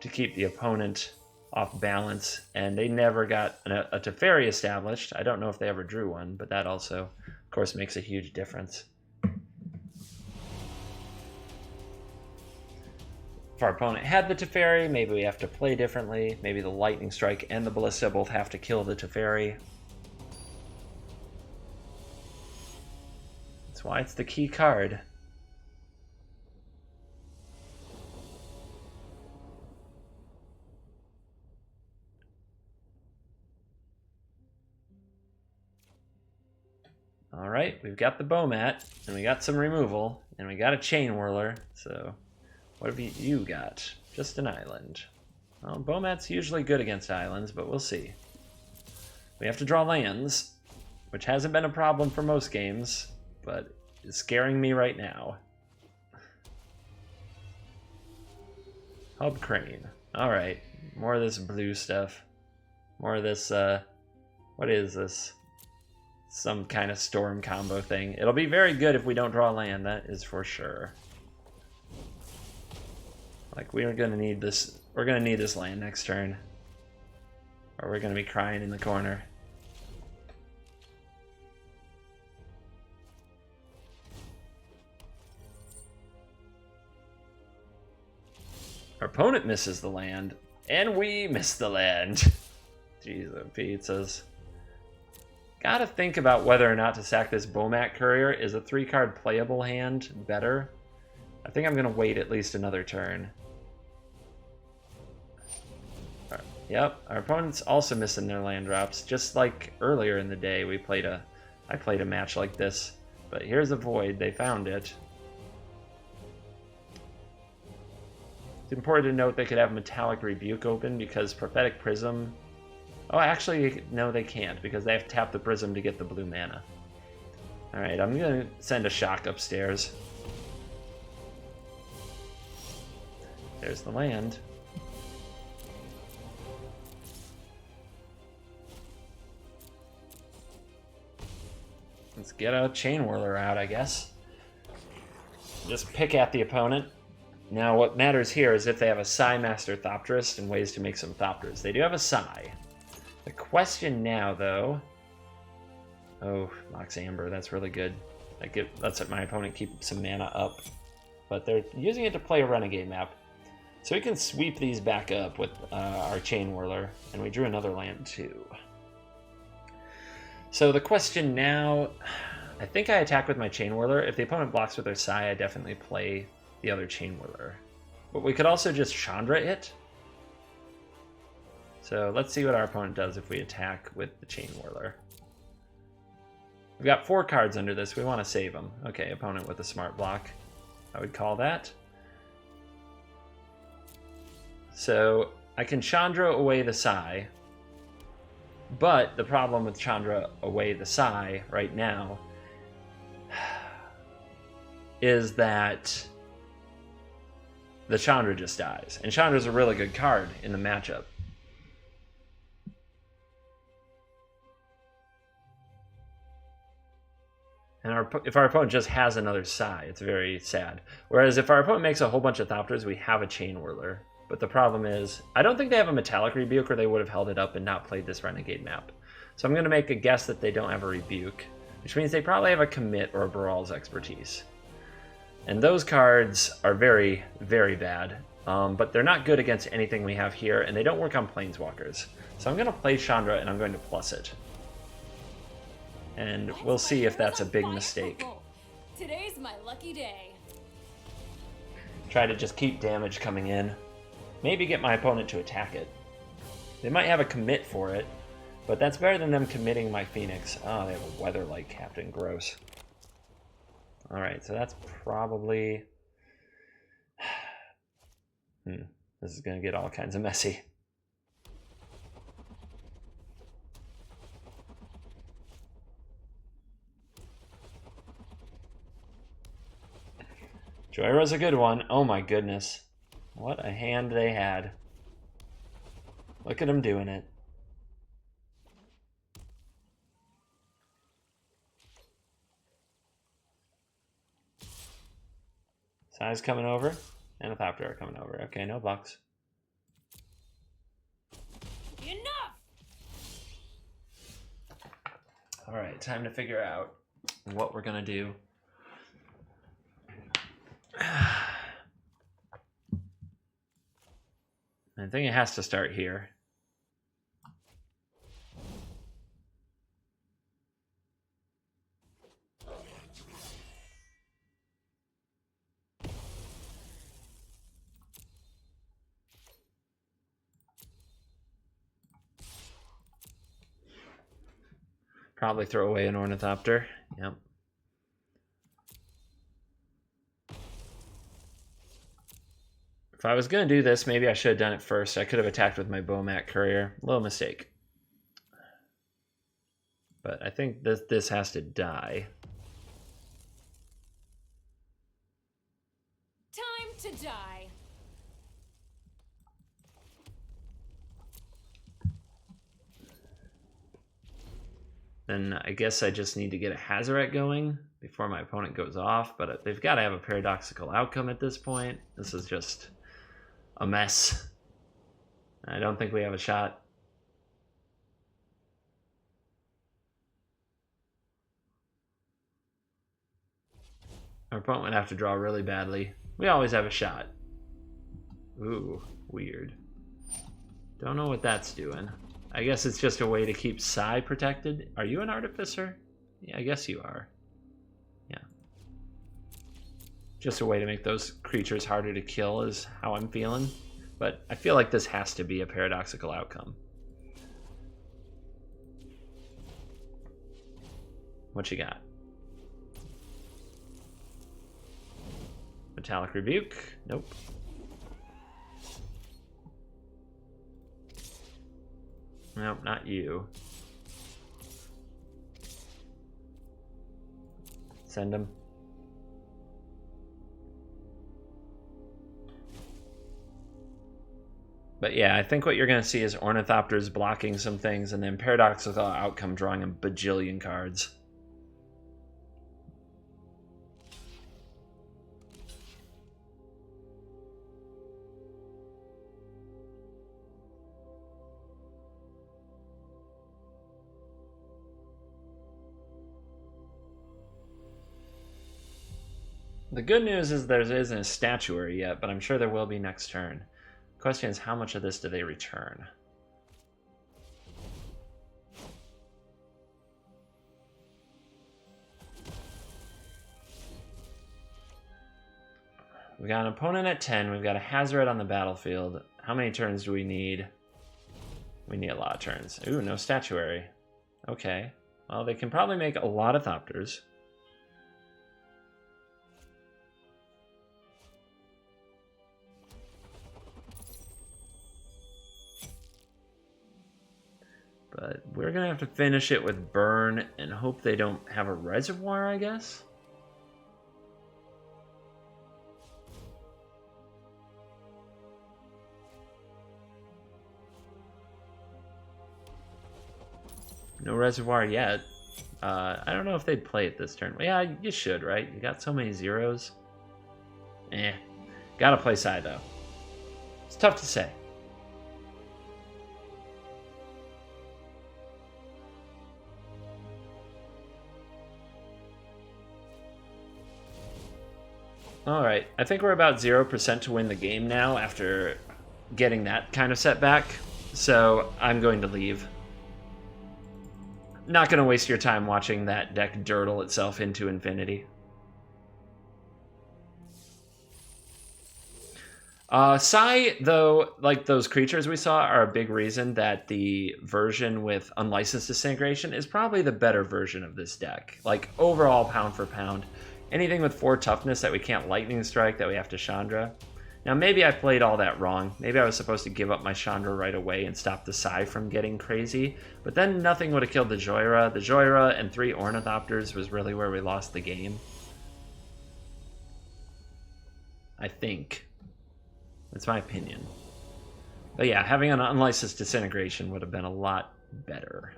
to keep the opponent off balance, and they never got a Teferi established. I don't know if they ever drew one, but that also, of course, makes a huge difference. If our opponent had the Teferi, maybe we have to play differently. Maybe the Lightning Strike and the Ballista both have to kill the Teferi. That's why it's the key card. All right, we've got the Bomat, and we got some removal, and we got a Chainwhirler, so What have you got? Just an island. Well, Bomat's usually good against islands, but we'll see. We have to draw lands, which hasn't been a problem for most games, but it's scaring me right now. Hub Crane. Alright, more of this blue stuff. More of this, what is this? Some kind of storm combo thing. It'll be very good if we don't draw land, that is for sure. Like, we're gonna need this land next turn. Or we're gonna be crying in the corner. Our opponent misses the land, and we miss the land. Jeez, oh pizzas. Gotta think about whether or not to sack this Bomat Courier. Is a 3-card playable hand better? I think I'm gonna wait at least another turn. Yep, our opponent's also missing their land drops. Just like earlier in the day, I played a match like this. But here's a void, they found it. It's important to note they could have Metallic Rebuke open because Prophetic Prism... Oh, actually, no, they can't because they have to tap the Prism to get the blue mana. Alright, I'm gonna send a Shock upstairs. There's the land. Let's get a Chainwhirler out, I guess. Just pick at the opponent. Now, what matters here is if they have a Sai Master Thopterist and ways to make some Thopters. They do have a Sai. The question now, though... Oh, Mox Amber, that's really good. That lets my opponent keep some mana up. But they're using it to play a Renegade map. So we can sweep these back up with our Chainwhirler. And we drew another land, too. So the question now... I think I attack with my Chainwhirler. If the opponent blocks with their Sai, I definitely play the other Chainwhirler. But we could also just Chandra it. So let's see what our opponent does if we attack with the Chainwhirler. We've got 4 cards under this. We want to save them. Okay, opponent with a smart block, I would call that. So I can Chandra away the Sai. But the problem with Chandra away the Sai right now is that the Chandra just dies. And Chandra's a really good card in the matchup. And if our opponent just has another Sai, it's very sad. Whereas if our opponent makes a whole bunch of Thopters, we have a Chainwhirler. But the problem is, I don't think they have a Metallic Rebuke or they would have held it up and not played this Renegade map. So I'm going to make a guess that they don't have a Rebuke, which means they probably have a Commit or a Baral's Expertise. And those cards are very, very bad. But they're not good against anything we have here, and they don't work on Planeswalkers. So I'm going to play Chandra, and I'm going to plus it. And we'll see if that's a big mistake. Today's my lucky day. Try to just keep damage coming in. Maybe get my opponent to attack it. They might have a commit for it, but that's better than them committing my Phoenix. Oh, they have a Weatherlight Captain. Gross. Alright, so that's probably... This is going to get all kinds of messy. Joyra's a good one. Oh my goodness. What a hand they had. Look at them doing it. Sai's coming over, and a Thopter are coming over. Okay, no blocks. Enough! Alright, time to figure out what we're gonna do. I think it has to start here. Probably throw away an Ornithopter. Yep. If I was going to do this, maybe I should have done it first. I could have attacked with my Bomat Courier. Little mistake. But I think this has to die. Time to die. Then I guess I just need to get a Hazoret going before my opponent goes off, but they've got to have a paradoxical outcome at this point. This is just a mess. I don't think we have a shot. Our opponent would have to draw really badly. We always have a shot. Ooh, weird. Don't know what that's doing. I guess it's just a way to keep Psy protected. Are you an Artificer? Yeah, I guess you are. Yeah. Just a way to make those creatures harder to kill is how I'm feeling. But I feel like this has to be a paradoxical outcome. What you got? Metallic Rebuke? Nope. Nope, not you. Send him. But yeah, I think what you're going to see is Ornithopters blocking some things and then paradoxical outcome drawing a bajillion cards. The good news is there isn't a statuary yet, but I'm sure there will be next turn. The question is, how much of this do they return? We got an opponent at 10. We've got a Hazoret on the battlefield. How many turns do we need? We need a lot of turns. Ooh, no statuary. Okay. Well, they can probably make a lot of Thopters. But we're going to have to finish it with Burn and hope they don't have a reservoir, I guess. No reservoir yet. I don't know if they'd play it this turn. Yeah, you should, right? You got so many zeros. Gotta play Psy, though. It's tough to say. Alright, I think we're about 0% to win the game now after getting that kind of setback. So I'm going to leave. Not going to waste your time watching that deck dirtle itself into infinity. Psy, though, like those creatures we saw, are a big reason that the version with Unlicensed Disintegration is probably the better version of this deck. Like, overall, pound for pound. Anything with 4 toughness that we can't Lightning Strike, that we have to Chandra. Now, maybe I played all that wrong. Maybe I was supposed to give up my Chandra right away and stop the Psy from getting crazy. But then nothing would have killed the Joyra. The Joyra and 3 Ornithopters was really where we lost the game. I think. That's my opinion. But yeah, having an Unlicensed Disintegration would have been a lot better.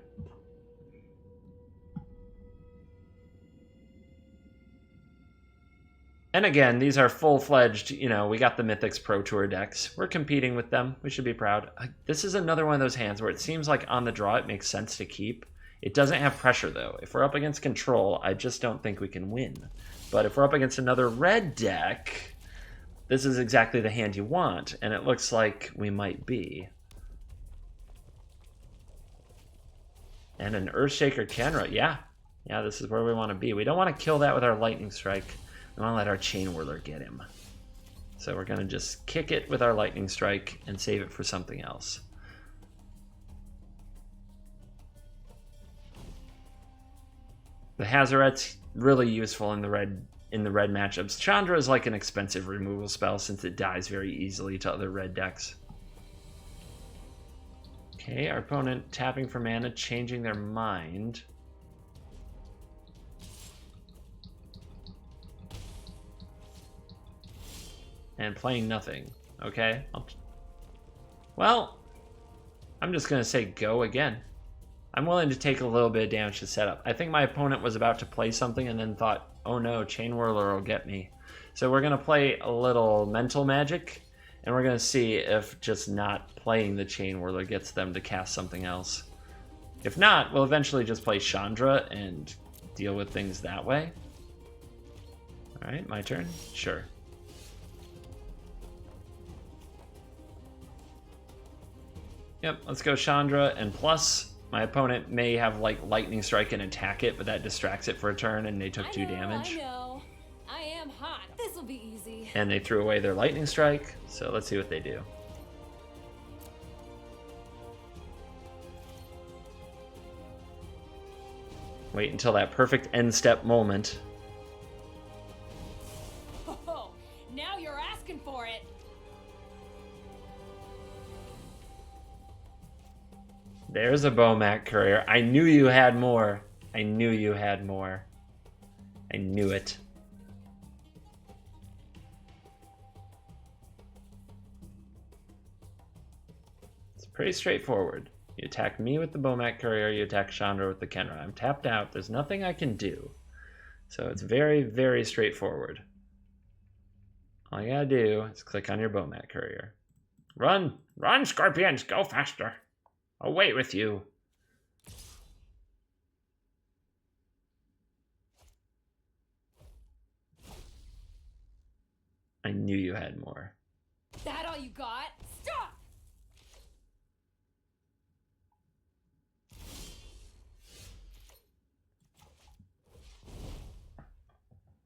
And again, these are full-fledged, you know, we got the Mythics Pro Tour decks. We're competing with them. We should be proud. This is another one of those hands where it seems like on the draw it makes sense to keep. It doesn't have pressure, though. If we're up against Control, I just don't think we can win. But if we're up against another red deck, this is exactly the hand you want, and it looks like we might be. And an Earthshaker Kenra, yeah. Yeah, this is where we want to be. We don't want to kill that with our Lightning Strike. We want to let our Chainwhirler get him. So we're going to just kick it with our Lightning Strike and save it for something else. The Hazoret's really useful in the red in the red matchups. Chandra is like an expensive removal spell since it dies very easily to other red decks. Okay, our opponent tapping for mana, changing their mind. And playing nothing. Okay. Well, I'm just going to say go again. I'm willing to take a little bit of damage to set up. I think my opponent was about to play something and then thought, oh no, Chainwhirler will get me. So we're going to play a little mental magic, and we're going to see if just not playing the Chainwhirler gets them to cast something else. If not, we'll eventually just play Chandra and deal with things that way. All right, my turn? Sure. Yep, let's go Chandra, and plus, my opponent may have like Lightning Strike and attack it, but that distracts it for a turn, and they took 2 damage. I know. I am hot. This will be easy. And they threw away their Lightning Strike, so let's see what they do. Wait until that perfect end step moment. Oh, now you're asking for it. There's a Bomat Courier. I knew you had more. I knew you had more. I knew it. It's pretty straightforward. You attack me with the Bomat Courier, you attack Chandra with the Kenra. I'm tapped out. There's nothing I can do. So it's very, very straightforward. All you gotta do is click on your Bomat Courier. Run! Run, Scorpions! Go faster! I'll wait with you. I knew you had more. That all you got? Stop!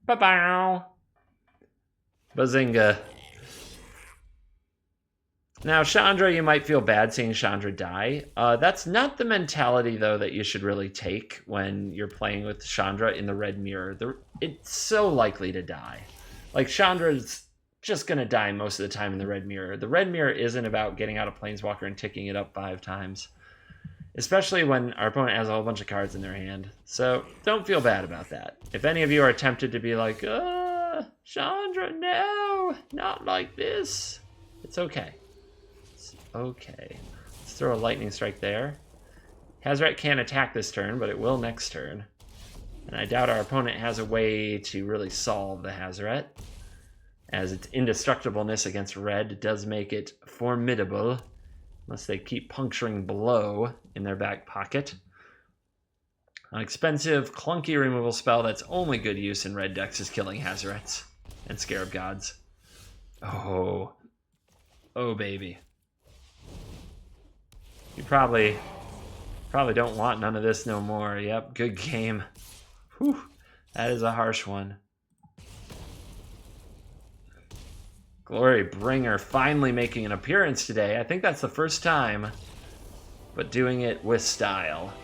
Ba-bow! Bazinga. Now, Chandra, you might feel bad seeing Chandra die. That's not the mentality, though, that you should really take when you're playing with Chandra in the red mirror. It's so likely to die. Like, Chandra's just going to die most of the time in the red mirror. The red mirror isn't about getting out a Planeswalker and ticking it up 5 times. Especially when our opponent has a whole bunch of cards in their hand. So, don't feel bad about that. If any of you are tempted to be like, Chandra, no! Not like this. It's okay. Okay, let's throw a Lightning Strike there. Hazoret can't attack this turn, but it will next turn. And I doubt our opponent has a way to really solve the Hazoret, as its indestructibleness against red does make it formidable, unless they keep puncturing blow in their back pocket. An expensive, clunky removal spell that's only good use in red decks is killing Hazorets and Scarab Gods. Oh baby. You probably don't want none of this no more. Yep, good game. Whew, that is a harsh one. Glorybringer finally making an appearance today. I think that's the first time, but doing it with style.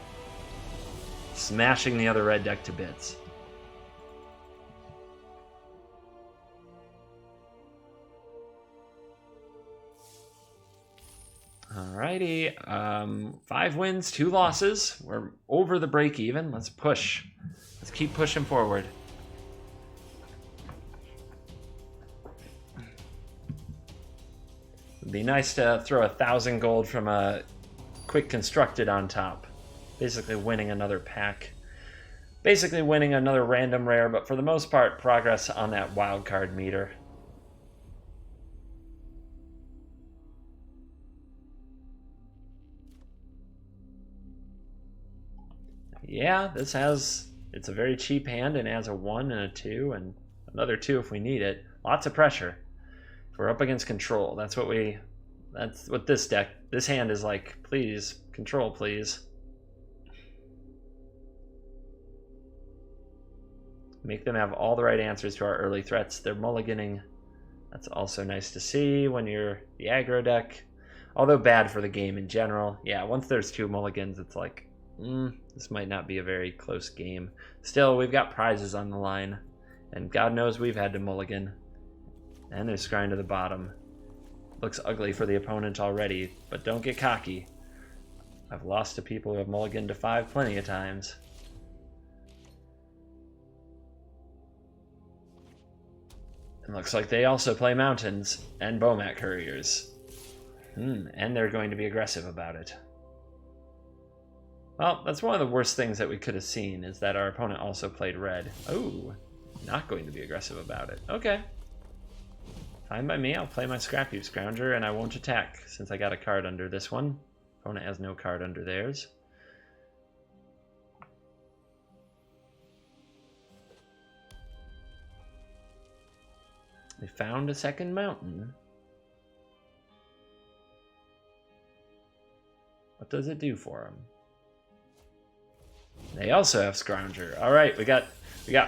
Smashing the other red deck to bits. Alrighty, 5 wins, 2 losses. We're over the break even. Let's push. Let's keep pushing forward. It'd be nice to throw 1,000 gold from a quick constructed on top. Basically winning another pack. Basically winning another random rare, but for the most part, progress on that wildcard meter. Yeah, it's a very cheap hand and has a 1 and a 2 and another 2 if we need it. Lots of pressure. If we're up against control, that's what this hand is like. Please, control, please. Make them have all the right answers to our early threats. They're mulliganing. That's also nice to see when you're the aggro deck. Although bad for the game in general. Yeah, once there's 2 mulligans, it's like, this might not be a very close game. Still, we've got prizes on the line, And God knows we've had to mulligan. And there's scrying to the bottom. Looks ugly for the opponent already, but don't get cocky. I've lost to people who have mulliganed to 5 plenty of times. And looks like they also play mountains and Bomat Couriers. And they're going to be aggressive about it. Well, that's one of the worst things that we could have seen, is that our opponent also played red. Oh, not going to be aggressive about it. Okay. Fine by me, I'll play my Scrapheap Scrounger and I won't attack since I got a card under this one. Opponent has no card under theirs. They found a second mountain. What does it do for them? They also have Scrounger. All right, we got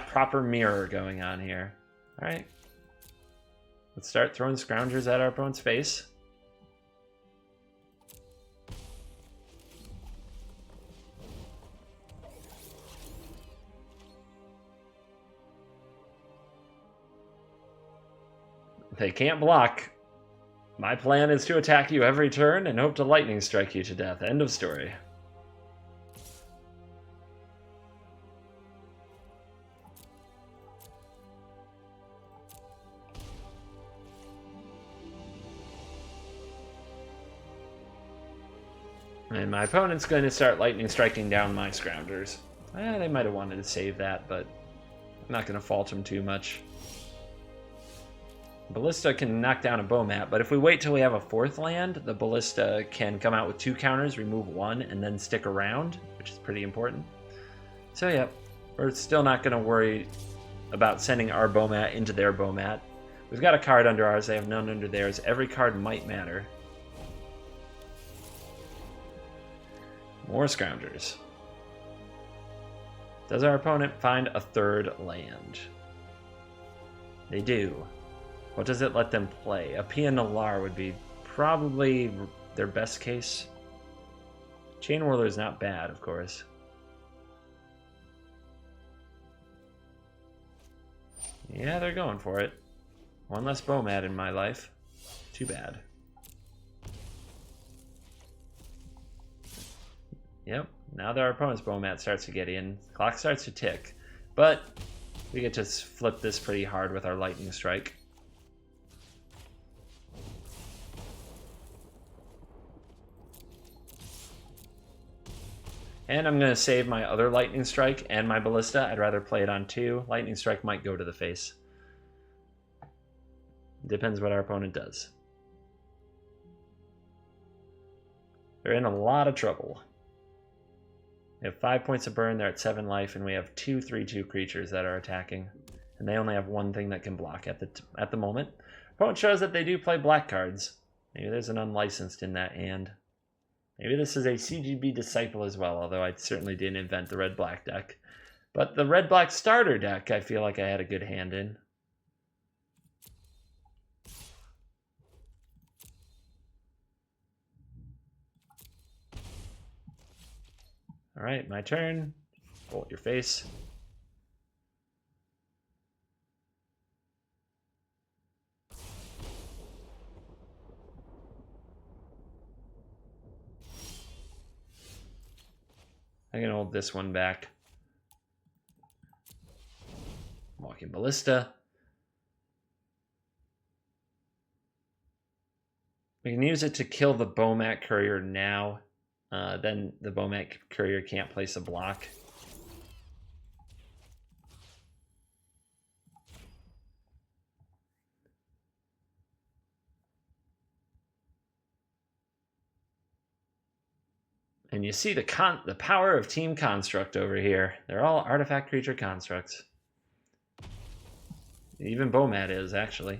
proper mirror going on here. All right, let's start throwing Scroungers at our opponent's face. They can't block. My plan is to attack you every turn and hope to lightning strike you to death. End of story. And my opponent's going to start lightning striking down my Scroungers. They might have wanted to save that, but I'm not going to fault them too much. Ballista can knock down a Bomat, but if we wait till we have a 4th land, the Ballista can come out with 2 counters, remove 1, and then stick around, which is pretty important. So yeah, we're still not going to worry about sending our Bomat into their Bomat. We've got a card under ours, they have none under theirs. Every card might matter. More Scroungers. Does our opponent find a 3rd land? They do. What does it let them play? A Pia Nalaar would be probably their best case. Chainwhirler is not bad, of course. Yeah, they're going for it. One less Bomat in my life. Too bad. Yep, now that our opponent's Bomat starts to get in, clock starts to tick. But we get to flip this pretty hard with our lightning strike. And I'm going to save my other Lightning Strike and my Ballista. I'd rather play it on 2. Lightning Strike might go to the face. Depends what our opponent does. They're in a lot of trouble. They have 5 points of burn, they're at 7 life, and we have 2 3/2 creatures that are attacking. And they only have 1 thing that can block at the moment. Opponent shows that they do play black cards. Maybe there's an unlicensed in that hand. Maybe this is a CGB Disciple as well, although I certainly didn't invent the red-black deck. But the red-black starter deck, I feel like I had a good hand in. All right, my turn. Bolt your face. I can hold this one back. Walking Ballista. We can use it to kill the Bomat Courier now. Then the Bomat Courier can't place a block. And you see the power of Team Construct over here. They're all artifact creature constructs. Even Bomat is, actually.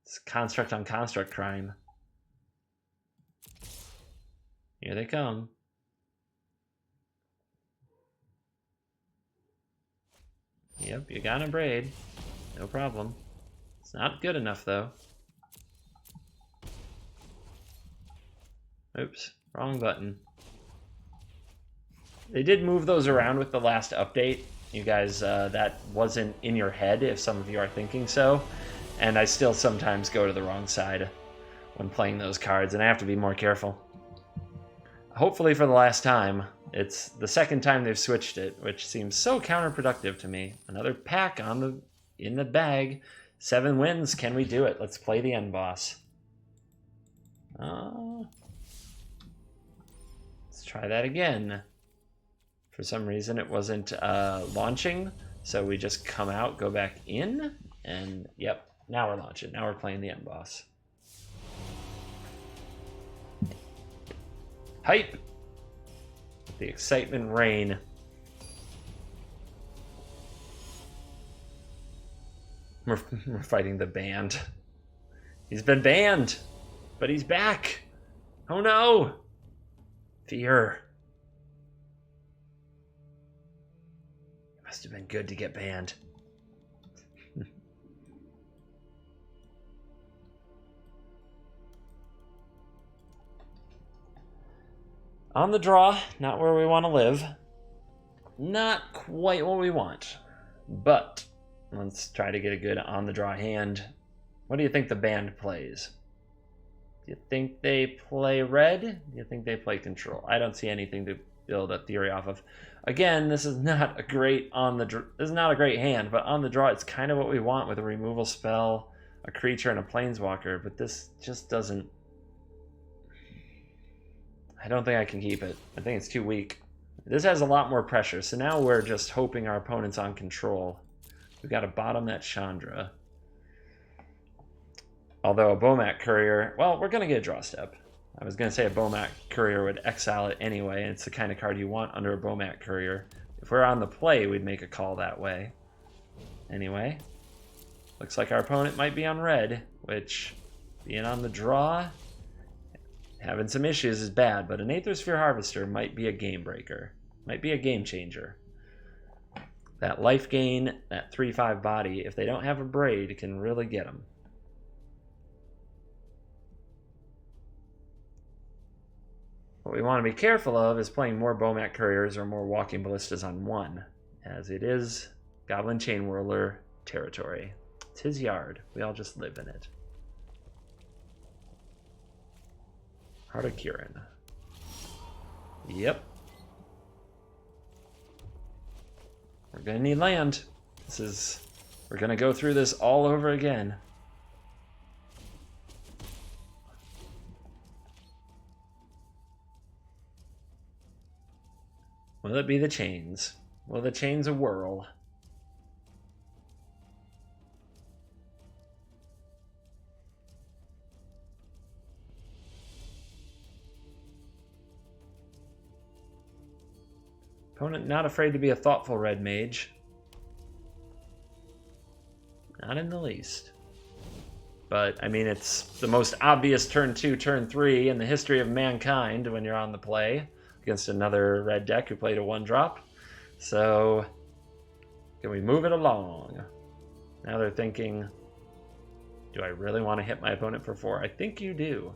It's construct on construct crime. Here they come. Yep, you got a braid. No problem. It's not good enough, though. Oops, wrong button. They did move those around with the last update, You guys, that wasn't in your head if some of you are thinking so. And I still sometimes go to the wrong side when playing those cards, and I have to be more careful. Hopefully for the last time. It's the second time they've switched it, which seems so counterproductive to me. Another pack in the bag. 7 wins. Can we do it? Let's play the end boss. Let's try that again. For some reason it wasn't launching, so we just come out, go back in, and yep, now we're launching. Now we're playing the end boss. Hype! The excitement reign. We're fighting the band. He's been banned, but he's back. Oh no! Fear. It must have been good to get banned. On the draw, not where we want to live. Not quite what we want. But let's try to get a good on the draw hand. What do you think the band plays? Do you think they play red? Do you think they play control? I don't see anything to build a theory off of. Again, this is not a great this is not a great hand, but on the draw it's kind of what we want with a removal spell, a creature, and a planeswalker, but this just doesn't. I don't think I can keep it. I think it's too weak. This has a lot more pressure, so now we're just hoping our opponent's on control. We've got to bottom that Chandra. Although a Bomat Courier, well, we're going to get a draw step. I was going to say a Bomat Courier would exile it anyway, and it's the kind of card you want under a Bomat Courier. If we're on the play, we'd make a call that way. Anyway, looks like our opponent might be on red, which, being on the draw, having some issues is bad, but an Aethersphere Harvester might be a game breaker. Might be a game changer. That life gain, that 3/5 body, if they don't have a Braid, can really get them. What we want to be careful of is playing more Bomat Couriers or more Walking Ballistas on one, as it is Goblin Chainwhirler territory. It's his yard. We all just live in it. Heart of Kiran. Yep. We're gonna need land. We're gonna go through this all over again. Will it be the chains? Will the chains whirl? Opponent not afraid to be a thoughtful red mage. Not in the least. But, I mean, it's the most obvious turn 2, turn 3 in the history of mankind when you're on the play against another red deck who played a 1-drop. So, can we move it along? Now they're thinking, do I really want to hit my opponent for 4? I think you do.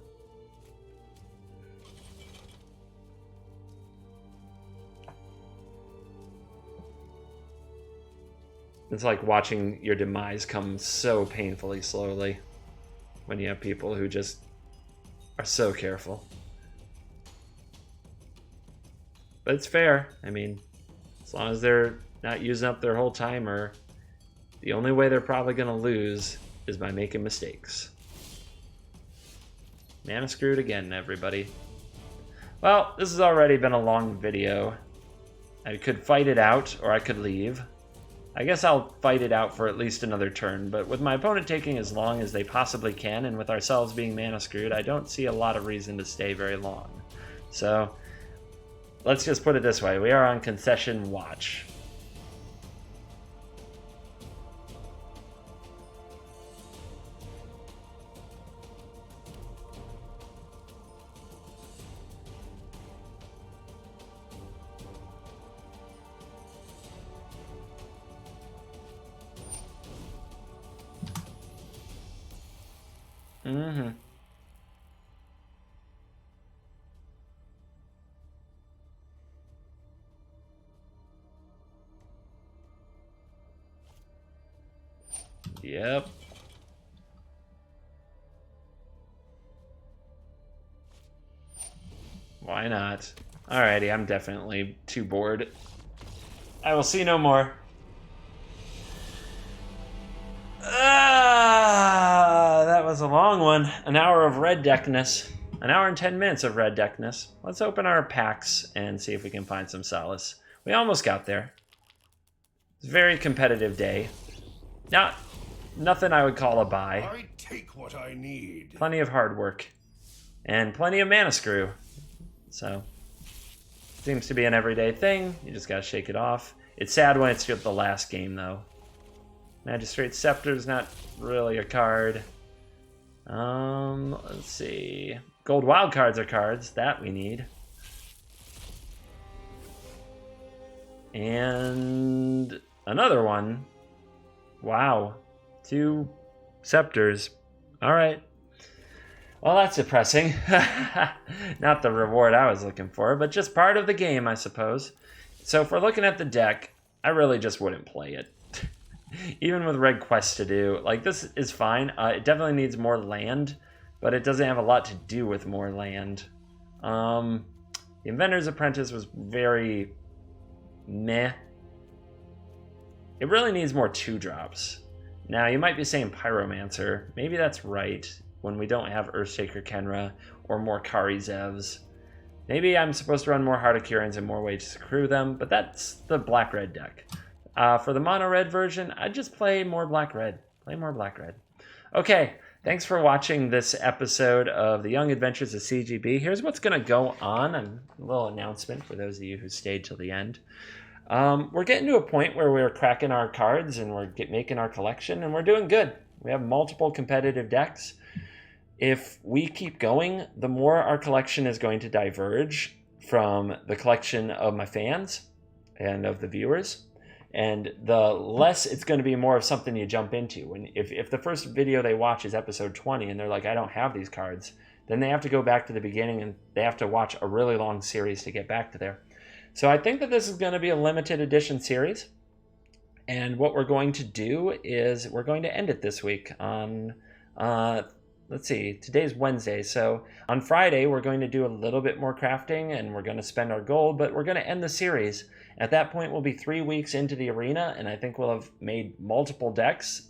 It's like watching your demise come so painfully slowly when you have people who just are so careful. But it's fair. I mean, as long as they're not using up their whole timer, the only way they're probably going to lose is by making mistakes. Mana screwed again, everybody. Well, this has already been a long video. I could fight it out, or I could leave. I guess I'll fight it out for at least another turn, but with my opponent taking as long as they possibly can, and with ourselves being mana screwed, I don't see a lot of reason to stay very long. So, let's just put it this way. We are on concession watch. Mm-hmm. Yep. Why not? Alrighty, I'm definitely too bored. I will see no more. That was a long one. An hour of red deckness. An hour and 10 minutes of red deckness. Let's open our packs and see if we can find some solace. We almost got there. It's a very competitive day. Nothing I would call a buy. I take what I need. Plenty of hard work. And plenty of mana screw. So, seems to be an everyday thing. You just gotta shake it off. It's sad when it's just the last game, though. Magistrate Scepter's not really a card. Let's see. Gold wildcards are cards. That we need. And another one. Wow. 2 scepters. Alright. Well, that's depressing. Not the reward I was looking for, but just part of the game, I suppose. So if we're looking at the deck, I really just wouldn't play it. Even with red quests to do. Like, this is fine. It definitely needs more land, but it doesn't have a lot to do with more land. The Inventor's Apprentice was very meh. It really needs more 2-drops. Now, you might be saying Pyromancer. Maybe that's right when we don't have Earthshaker Kenra or more Kari Zevs. Maybe I'm supposed to run more Heart of Kirans and more ways to accrue them, but that's the black-red deck. For the mono-red version, I'd just play more black-red. Play more black-red. Okay, thanks for watching this episode of The Young Adventures of CGB. Here's what's going to go on. A little announcement for those of you who stayed till the end. We're getting to a point where we're cracking our cards and we're making our collection, and we're doing good. We have multiple competitive decks. If we keep going, the more our collection is going to diverge from the collection of my fans and of the viewers, and the less it's going to be more of something you jump into. If the first video they watch is episode 20 and they're like, I don't have these cards, then they have to go back to the beginning and they have to watch a really long series to get back to there. So I think that this is going to be a limited edition series, and what we're going to do is we're going to end it this week on let's see, today's Wednesday, so on Friday we're going to do a little bit more crafting and we're going to spend our gold, but we're going to end the series. At that point we'll be 3 weeks into the arena, and I think we'll have made multiple decks,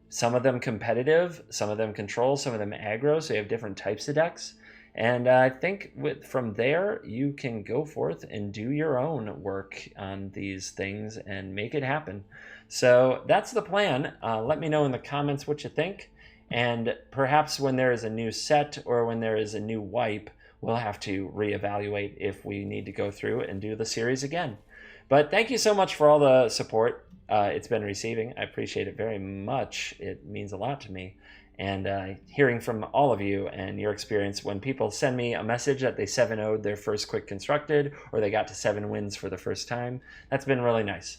some of them competitive, some of them control, some of them aggro, so you have different types of decks. And I think from there you can go forth and do your own work on these things and make it happen. So that's the plan. Let me know in the comments what you think. And perhaps when there is a new set or when there is a new wipe, we'll have to reevaluate if we need to go through and do the series again. But thank you so much for all the support it's been receiving. I appreciate it very much. It means a lot to me. And hearing from all of you and your experience when people send me a message that they 7-0'd their first quick constructed or they got to 7 wins for the first time, that's been really nice.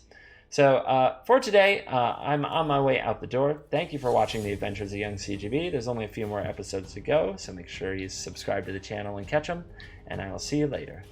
So for today, I'm on my way out the door. Thank you for watching The Adventures of Young CGB. There's only a few more episodes to go, so make sure you subscribe to the channel and catch them, and I will see you later.